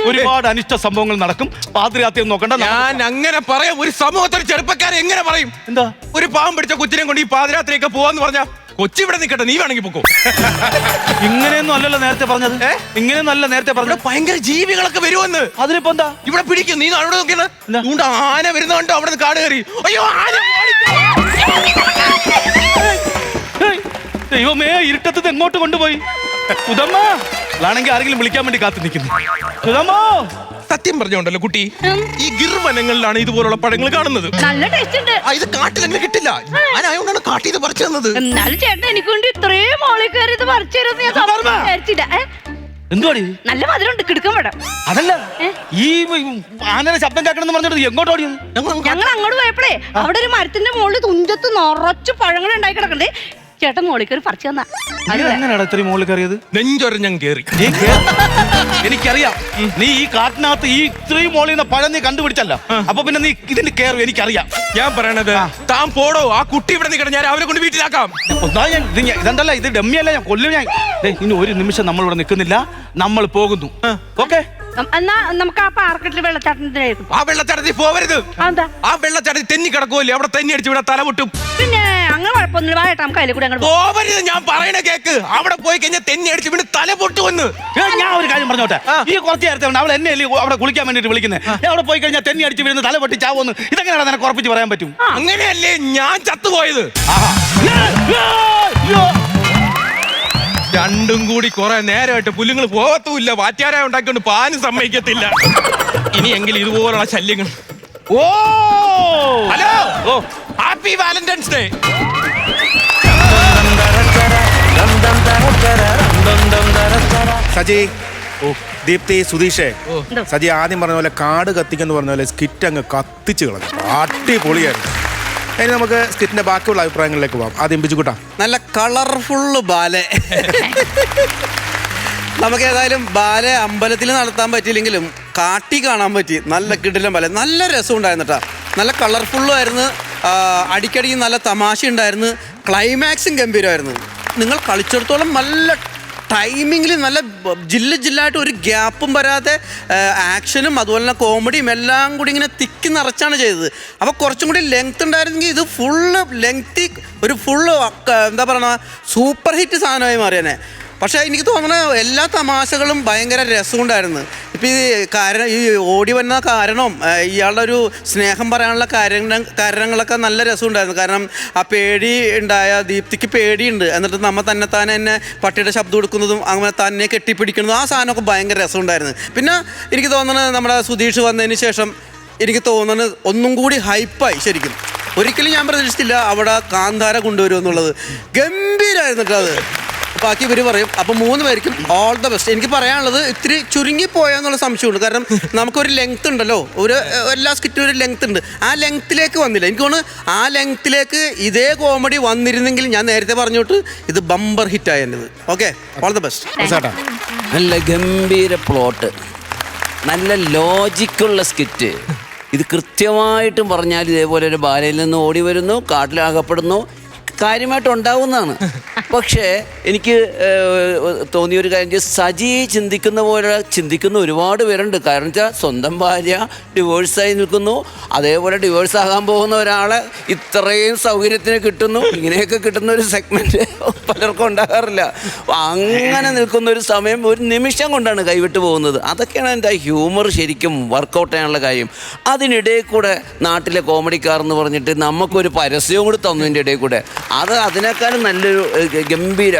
ഒരുപാട് അനിഷ്ട സംഭവങ്ങൾ നടക്കും. പാതിരാത്രി നോക്കണ്ട. ഞാൻ അങ്ങനെ പറയാം. ഒരു സമൂഹത്തിൽ ചെറുപ്പക്കാരെ എങ്ങനെ പറയും? എന്താ ഒരു പാവം പിടിച്ച കൊച്ചിനെ കൊണ്ട് ഈ പാതിരാത്രിയൊക്കെ പോവാന്ന് പറഞ്ഞാ കൊച്ചി ഇവിടെ നിൽക്കട്ടെ, നീ വേണമെങ്കിൽ പൊക്കോ. ഇങ്ങനെയൊന്നും അല്ലല്ലോ നേരത്തെ പറഞ്ഞത്. ഇങ്ങനെയൊന്നും അല്ല നേരത്തെ പറഞ്ഞത്. ഭയങ്കര ജീവികളൊക്കെ വരുമെന്ന്. അതിനിപ്പോ എന്താ ഇവിടെ പിടിക്കും. നീ അവിടെ നോക്കിയാണ് ആന വരുന്നോണ്ടോ അവിടെ നിന്ന് കാട് കയറി. അയ്യോ, ആന! ദൈവമേ, ഇരുട്ടത്ത് എങ്ങോട്ട് കൊണ്ടുപോയി? സുധമ്മ ആണെങ്കിൽ ആരെങ്കിലും വിളിക്കാൻ വേണ്ടി കാത്തു നിൽക്കുന്നു. സുധമ്മോ, സത്യം പറഞ്ഞോണ്ടല്ലോ കുട്ടി, ഈ ഗിർവനങ്ങളിലാണ് ഇതുപോലുള്ള പഴങ്ങൾ കാണുന്നത്. നല്ല ടേസ്റ്റ് ഉണ്ട്. ഇത് കാട്ടിൽ അങ്ങനെ കിട്ടില്ല. ഞാനായോണ്ടാണ് കാട്ടിൽ ഇത് പറിച്ചു തന്നത്. എന്നാലും ചേട്ടൻ എനിക്ക് വേണ്ടി ഇത്രയും മോളിൽ കയറി ഇത് പറിച്ചു തരുമെന്ന് ഞാൻ വിചാരിച്ചില്ല. എന്തുവാടി? നല്ല മധുരമുണ്ട്, കിടക്കാൻ വേണം. അതല്ല, ഈ ആനയുടെ ശബ്ദം കേൾക്കണം പറഞ്ഞിട്ട് എങ്ങോട്ട് ഓടിയത്? ഞങ്ങൾ അങ്ങോട്ട് പോയപ്പോഴേ അവിടെ ഒരു മരത്തിന്റെ മുകളിൽ തുഞ്ചത്ത് നിറച്ച് പഴങ്ങൾ ഉണ്ടായി കിടക്കണ്ടേ. ചേട്ടൻ മോളിക്കറി പറിച്ചു തന്നാ. എങ്ങനെയാ ഇത്രയും മുകളിൽ കയറിയത്? നെഞ്ചൊരഞ്ഞം കേറി. എനിക്കറിയാം, നീ ഈ കാട്ടിനകത്ത് ഈ ഇത്രയും മോളിൽ നിന്ന് പഴം നീ കണ്ടുപിടിച്ചല്ല. അപ്പൊ പിന്നെ നീ ഇതിന് കയറും. എനിക്കറിയാം. ഞാൻ പറയണത് താൻ പോടോ. ആ കുട്ടി ഇവിടെ നിൽക്കണം, ഞാൻ അവരെ കൊണ്ട് വീട്ടിലാക്കാം. ഇതെന്തല്ല, ഇത് ഡമ്മിയല്ല, ഞാൻ കൊല്ലും. ഞാൻ ഇനി ഒരു നിമിഷം നമ്മളിവിടെ നിൽക്കുന്നില്ല, നമ്മൾ പോകുന്നു. ഓക്കെ, എന്നാ നമുക്ക് ആ പാർക്കറ്റിൽ വെള്ളച്ചാട്ടത്തിനായിരിക്കും. ആ വെള്ളച്ചാട്ടത്തിൽ പോവരുത്. ആ വെള്ളച്ചാട്ടത്തിൽ തെന്നി കിടക്കുമല്ലേ, അവിടെ തെന്നി അടിച്ച് ഇവിടെ തല പൊട്ടും. പിന്നെ അങ്ങനെ കുഴപ്പമൊന്നുമില്ല, ഏട്ടാ കയ്യിൽ കൂടെ പോവരുത്. ഞാൻ പറയണ കേക്ക്. അവിടെ പോയി കഴിഞ്ഞാൽ തെന്നി അടിച്ച് ഇവിടെ തല പൊട്ടുവന്ന്. ഞാൻ ഒരു കാര്യം പറഞ്ഞോട്ടെ, ഈ കുറച്ച് നേരത്തെ അവൾ എന്നെ അവിടെ കുളിക്കാൻ വേണ്ടിട്ട് വിളിക്കുന്നത്. അവിടെ പോയി കഴിഞ്ഞാൽ തെന്നി അടിച്ച് വീഴുന്ന തല പൊട്ടി ചാവുമെന്ന് ഇതെങ്ങനെയാണ് നിനക്ക് ഉറപ്പിച്ച് പറയാൻ പറ്റും? അങ്ങനെയല്ലേ ഞാൻ ചത്തുപോയത്. രണ്ടും കൂടി കുറെ നേരമായിട്ട് പുല്ലുങ്ങൾ പോകത്തുമില്ല. വാറ്റാരായ ഉണ്ടാക്കിക്കൊണ്ട് പാനും സമ്മതിക്കത്തില്ല. ഇനിയെങ്കിലും ഇതുപോലുള്ള ശല്യങ്ങൾ. Oh hello, happy Valentine's Day. Saji, Deepthi, സുധീഷേ, സജി ആദ്യം പറഞ്ഞ പോലെ കാട് കത്തിക്കെന്ന് പറഞ്ഞ പോലെ സ്കിറ്റ് അങ്ങ് കത്തിച്ച് കളഞ്ഞു. അടിപൊളിയായിരുന്നു. ഇനി നമുക്ക് സ്കിറ്റിന്റെ ബാക്കിയുള്ള അഭിപ്രായങ്ങളിലേക്ക് പോകാം. ആദ്യം ബിജുക്കുട്ടാ. നല്ല കളർഫുള്ള് ബാലെ. നമുക്ക് ഏതായാലും ബാലെ അമ്പലത്തിൽ നടത്താൻ പറ്റിയില്ലെങ്കിലും കാട്ടി കാണാൻ പറ്റി. നല്ല കിടിലം ബാലെ, നല്ല രസം ഉണ്ടായിരുന്നു കേട്ടോ. നല്ല കളർഫുള്ളും ആയിരുന്നു, അടിക്കടി നല്ല തമാശ ഉണ്ടായിരുന്നു, ക്ലൈമാക്സും ഗംഭീരമായിരുന്നു. നിങ്ങൾ കളിച്ചിടത്തോളം നല്ല ടൈമിങ്ങിൽ നല്ല ജില്ലായിട്ട് ഒരു ഗ്യാപ്പും വരാതെ ആക്ഷനും അതുപോലെ തന്നെ കോമഡിയും എല്ലാം കൂടി ഇങ്ങനെ തിക്കി നിറച്ചാണ് ചെയ്തത്. അപ്പോൾ കുറച്ചും കൂടി ലെങ്ത് ഉണ്ടായിരുന്നെങ്കിൽ ഇത് ഫുള്ള് ലെങ്തി ഒരു ഫുള്ള് എന്താ പറയുക സൂപ്പർ ഹിറ്റ് സാധനമായി മാറിയനെ. പക്ഷേ എനിക്ക് തോന്നുന്നത് എല്ലാ തമാശകളും ഭയങ്കര രസമുണ്ടായിരുന്നു. ഇപ്പം ഈ ഓടി വരുന്ന കാരണം ഇയാളുടെ ഒരു സ്നേഹം പറയാനുള്ള കാരണങ്ങളൊക്കെ നല്ല രസമുണ്ടായിരുന്നു. കാരണം ആ പേടി ഉണ്ടായ ദീപ്തിക്ക് പേടിയുണ്ട്, എന്നിട്ട് നമ്മൾ തന്നെ പട്ടിയുടെ ശബ്ദം കൊടുക്കുന്നതും അങ്ങനെ തന്നെ കെട്ടിപ്പിടിക്കുന്നതും ആ സാധനമൊക്കെ ഭയങ്കര രസമുണ്ടായിരുന്നു. പിന്നെ എനിക്ക് തോന്നുന്നത് നമ്മുടെ സുധീഷ് വന്നതിന് ശേഷം എനിക്ക് തോന്നുന്നത് ഒന്നും കൂടി ഹൈപ്പായി. ശരിക്കും ഒരിക്കലും ഞാൻ പ്രതീക്ഷിച്ചില്ല അവിടെ കാന്താര കൊണ്ടുവരുമെന്നുള്ളത്. ഗംഭീരമായിരുന്നു കേട്ടോ അത്. ബാക്കി ഇവർ പറയും. അപ്പം 3 പേർക്കും ഓൾ ദ ബെസ്റ്റ്. എനിക്ക് പറയാനുള്ളത് ഇത്തിരി ചുരുങ്ങിപ്പോയെന്നുള്ള സംശയമുണ്ട്. കാരണം നമുക്കൊരു ലെങ്ത് ഉണ്ടല്ലോ, എല്ലാ സ്കിറ്റിനും ഒരു ലെങ്ത് ഉണ്ട്. ആ ലെങ്ത്തിലേക്ക് വന്നില്ല. എനിക്ക് തോന്നുന്നു ആ ലെങ്ത്തിലേക്ക് ഇതേ കോമഡി വന്നിരുന്നെങ്കിൽ ഞാൻ നേരത്തെ പറഞ്ഞോട്ട് ഇത് ബമ്പർ ഹിറ്റായത്. Okay, all the best. നല്ല ഗംഭീര പ്ലോട്ട്, നല്ല ലോജിക്കുള്ള സ്കിറ്റ്. ഇത് കൃത്യമായിട്ടും പറഞ്ഞാൽ ഇതേപോലെ ഒരു ബാലയിൽ നിന്ന് ഓടി വരുന്നു, കാട്ടിലാകപ്പെടുന്നു, കാര്യമായിട്ട് ഉണ്ടാവുന്നതാണ്. പക്ഷേ എനിക്ക് തോന്നിയൊരു കാര്യം, സജി ചിന്തിക്കുന്ന പോലെ ചിന്തിക്കുന്ന ഒരുപാട് പേരുണ്ട്. കാരണം വെച്ചാൽ സ്വന്തം ഭാര്യ ഡിവോഴ്സായി നിൽക്കുന്നു, അതേപോലെ ഡിവോഴ്സ് ആകാൻ പോകുന്ന ഒരാളെ ഇത്രയും സൗകര്യത്തിന് കിട്ടുന്നു. ഇങ്ങനെയൊക്കെ കിട്ടുന്ന ഒരു സെഗ്മെൻറ്റ് പലർക്കും ഉണ്ടാകാറില്ല. അങ്ങനെ നിൽക്കുന്ന ഒരു സമയം ഒരു നിമിഷം കൊണ്ടാണ് കൈവിട്ട് പോകുന്നത്. അതൊക്കെയാണ് എൻ്റെ ഹ്യൂമർ ശരിക്കും വർക്കൗട്ട് ചെയ്യാനുള്ള കാര്യം. അതിനിടയിൽ കൂടെ നാട്ടിലെ കോമഡിക്കാർ എന്ന് പറഞ്ഞിട്ട് നമുക്കൊരു പരസ്യവും കൂടി തന്നതിൻ്റെ ഇടയിൽ കൂടെ അതിനേക്കാളും നല്ലൊരു ഗംഭീര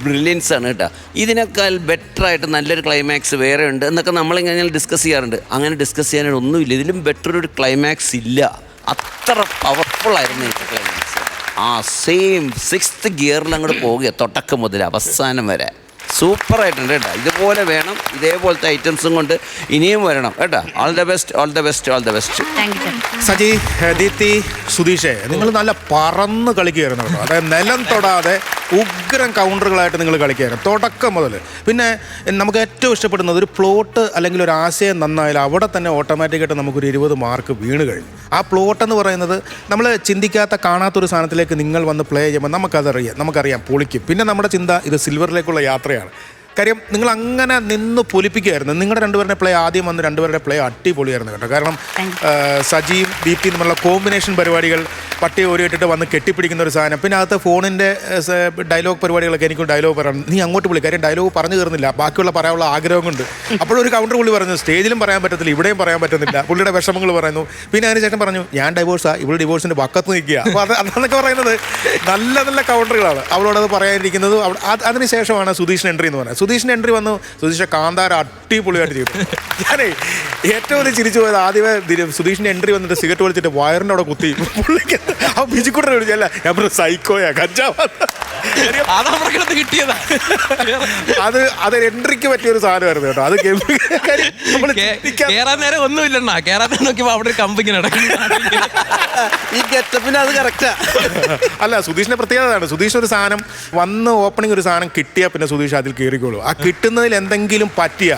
ബ്രില്യൻസ് ആണ് കേട്ടോ. ഇതിനേക്കാൾ ബെറ്ററായിട്ട് നല്ലൊരു ക്ലൈമാക്സ് വേറെ ഉണ്ട് എന്നൊക്കെ നമ്മളിങ്ങനെ ഡിസ്കസ് ചെയ്യാറുണ്ട്. അങ്ങനെ ഡിസ്കസ് ചെയ്യാനായിട്ട് ഒന്നുമില്ല. ഇതിലും ബെറ്റർ ഒരു ക്ലൈമാക്സ് ഇല്ല. അത്ര പവർഫുള്ളായിരുന്നു ഈ ക്ലൈമാക്സ്. ആ സെയിം 6th ഗിയറിൽ അങ്ങോട്ട് പോവുക, തുടക്കം മുതൽ അവസാനം വരെ സൂപ്പറായിട്ടുണ്ട് കേട്ടോ. ഇതുപോലെ വേണം, ഇതേപോലത്തെ ഐറ്റംസും കൊണ്ട് ഇനിയും വരണം കേട്ടോ. All the best, all the best, all the best. Saji, Deepthi, സുധീഷേ, നിങ്ങൾ നല്ല പറന്ന് കളിക്കുകയായിരുന്നു കേട്ടോ. അതായത് നിലം തൊടാതെ ഉഗ്രം കൗണ്ടറുകളായിട്ട് നിങ്ങൾ കളിക്കുകയായിരുന്നു തുടക്കം മുതൽ. പിന്നെ നമുക്ക് ഏറ്റവും ഇഷ്ടപ്പെടുന്നത് ഒരു പ്ലോട്ട് അല്ലെങ്കിൽ ഒരു ആശയം നന്നായാലും അവിടെ തന്നെ ഓട്ടോമാറ്റിക്കായിട്ട് നമുക്കൊരു 20 മാർക്ക് വീണ് കഴിഞ്ഞു. ആ പ്ലോട്ട് എന്ന് പറയുന്നത് നമ്മൾ ചിന്തിക്കാത്ത കാണാത്തൊരു സാധനത്തിലേക്ക് നിങ്ങൾ വന്ന് പ്ലേ ചെയ്യുമ്പോൾ നമുക്കറിയാം പൊളിക്കും. പിന്നെ നമ്മുടെ ചിന്ത ഇത് സിൽവറിലേക്കുള്ള യാത്രയാണ്. കാര്യം നിങ്ങൾ അങ്ങനെ നിന്ന് പൊലിപ്പിക്കുകയായിരുന്നു. നിങ്ങളുടെ 2പേരുടെ പ്ലേ ആദ്യം വന്ന് 2പേരുടെ പ്ലേ അടിപൊളിയായിരുന്നു കേട്ടോ. കാരണം സജിയും ദീപ്തിയും തമ്മിലുള്ള കോമ്പിനേഷൻ പരിപാടികൾ, പട്ടി ഓരിയിട്ടിട്ട് വന്ന് കെട്ടിപ്പിടിക്കുന്ന ഒരു സാധനം, പിന്നെ അകത്ത് ഫോണിൻ്റെ ഡയലോഗ് പരിപാടികളൊക്കെ എനിക്കും ഡയലോഗ് പറയണം, നീ അങ്ങോട്ട് വിളി, കാര്യം ഡയലോഗ് പറഞ്ഞു തീർന്നില്ല, ബാക്കിയുള്ള പറയാനുള്ള ആഗ്രഹം കൊണ്ട്. അപ്പോഴൊരു കൗണ്ടർ പുള്ളി പറഞ്ഞു, സ്റ്റേജിലും പറയാൻ പറ്റത്തില്ല, ഇവിടെയും പറയാൻ പറ്റുന്നില്ല, പുള്ളിയുടെ വിഷമങ്ങൾ പറയുന്നു. പിന്നെ അതിനുശേഷം പറഞ്ഞു, ഞാൻ ഡിവോഴ്സാണ്, ഇവിടെ ഡിവോഴ്സിൻ്റെ പക്കത്ത് നിൽക്കുക. അപ്പോൾ അതെന്നൊക്കെ പറയുന്നത് നല്ല നല്ല കൗണ്ടറുകളാണ്. അവളോടത് പറയാനിരിക്കുന്നത്. അതിനുശേഷമാണ് സുധീഷിന് എൻട്രി എന്ന് പറയുന്നത്. സുധീഷിൻ്റെ എൻട്രി വന്നു. സുധീഷ് കാന്താര അടിപൊളിയായിട്ട് ചെയ്തു. ഞാനേ ഏറ്റവും വലിയ ചിരിച്ചു പോയത് ആദ്യമേ സുധീഷിൻ്റെ എൻട്രി വന്നിട്ട് സിഗരറ്റ് വലിച്ചിട്ട് വയറിൻ്റെ അവിടെ കുത്തി പുള്ളിക്ക് ആ ബിജിക്കുട്ടനെ വിളിച്ചല്ല, ഞാൻ പറഞ്ഞു സൈക്കോയാ, കഞ്ചാവാ. അത് എൻട്രിക്ക് പറ്റിയൊരു സാധനമായിരുന്നു കേട്ടോ. അത് കേറാൻ നേരം ഒന്നുമില്ലണ്ണ, കേറാൻ നോക്കിയപ്പോ അവിടെ ഒരു കമ്പിങ്ങനെ ഈ ഗെറ്റപ്പിന് അത് കറക്റ്റാ. അല്ല, സുധീഷിന്റെ പ്രത്യേകതയാണ്. സുധീഷ് ഒരു സാധനം വന്ന് ഓപ്പണിംഗ് ഒരു സാധനം കിട്ടിയാൽ പിന്നെ സുധീഷ് അതിൽ കയറിക്കോളൂ. ആ കിട്ടുന്നതിൽ എന്തെങ്കിലും പറ്റിയ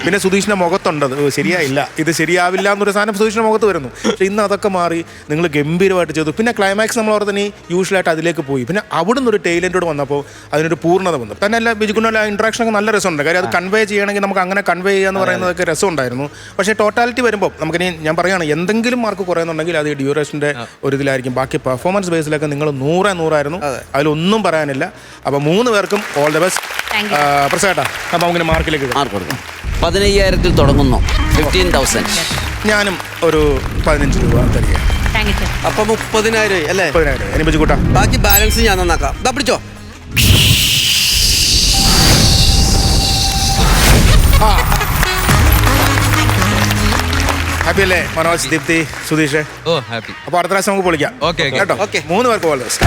പിന്നെ സുധീഷിന്റെ മുഖത്തുണ്ടത് ശരിയായില്ല, ഇത് ശരിയാവില്ല എന്നൊരു സാധനം സുധീഷിന്റെ മുഖത്ത് വരുന്നു. പക്ഷെ ഇന്ന് അതൊക്കെ മാറി നിങ്ങൾ ഗംഭീരമായിട്ട് ചെയ്തു. പിന്നെ ക്ലൈമാക്സ് നമ്മൾ ഓർത്ത് തന്നെ യൂഷ്വലായിട്ട് അതിലേക്ക് പോയി. പിന്നെ അവിടുന്ന് ഒരു ടൈലൻറ്റോട് വന്നപ്പോൾ അതിനൊരു പൂർണ്ണത വന്നു. തന്നെ അല്ല ബിജുക്കുള്ള ഇൻട്രാക്ഷൻ ഒക്കെ നല്ല രസമുണ്ട്. കാര്യം അത് കൺവേ ചെയ്യണമെങ്കിൽ നമുക്ക് അങ്ങനെ കൺവേ ചെയ്യാന്ന് പറയുന്നതൊക്കെ രസമുണ്ടായിരുന്നു. പക്ഷേ ടോട്ടാലിറ്റി വരുമ്പോൾ നമുക്കിനി ഞാൻ പറയുകയാണ്, എന്തെങ്കിലും മാർക്ക് കുറയുന്നുണ്ടെങ്കിൽ അത് ഈ ഡ്യൂറേഷൻ്റെ ഒരു ഇതിലായിരിക്കും. ബാക്കി പെർഫോമൻസ് ബേസിലൊക്കെ നിങ്ങൾ 100 അതിലൊന്നും പറയാനില്ല. അപ്പോൾ 3 പേർക്കും ഓൾ ദ ബെസ്റ്റ്. പ്രസാദേട്ടാ, അപ്പോൾ നമുക്ക് മാർക്കിലേക്ക് മാർക്ക് കൊടുക്കും. 15,000 തുടങ്ങുന്നു. 15,000. ഞാനും ഒരു 15 രൂപ തരിക. അപ്പൊ 30,000 അല്ലേ? 30,000. ഇനി ബിജുക്കുട്ടാ, ബാക്കി ബാലൻസ് ഞാൻ നന്നാക്കാം. ഇതാ പിടിച്ചോ. ഹാപ്പി അല്ലേ മനോജ്, ദീപ്തി, സുധീഷ്? ഓ ഹാപ്പി. അപ്പോൾ അടുത്ത പ്രാവശ്യം നമുക്ക് പൊളിക്കാം കേട്ടോ. 3 പേർക്ക് ഓൾ ദ ബെസ്റ്റ്.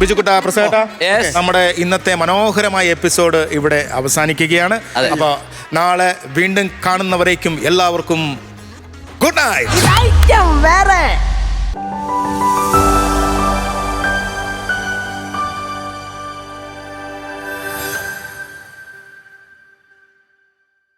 ബിജുക്കുട്ടാ, പ്രസാദേട്ടാ, നമ്മുടെ ഇന്നത്തെ മനോഹരമായ എപ്പിസോഡ് ഇവിടെ അവസാനിക്കുകയാണ്. അപ്പോൾ നാളെ വീണ്ടും കാണുന്നവരേക്കും എല്ലാവർക്കും ഗുഡ് നൈറ്റ്.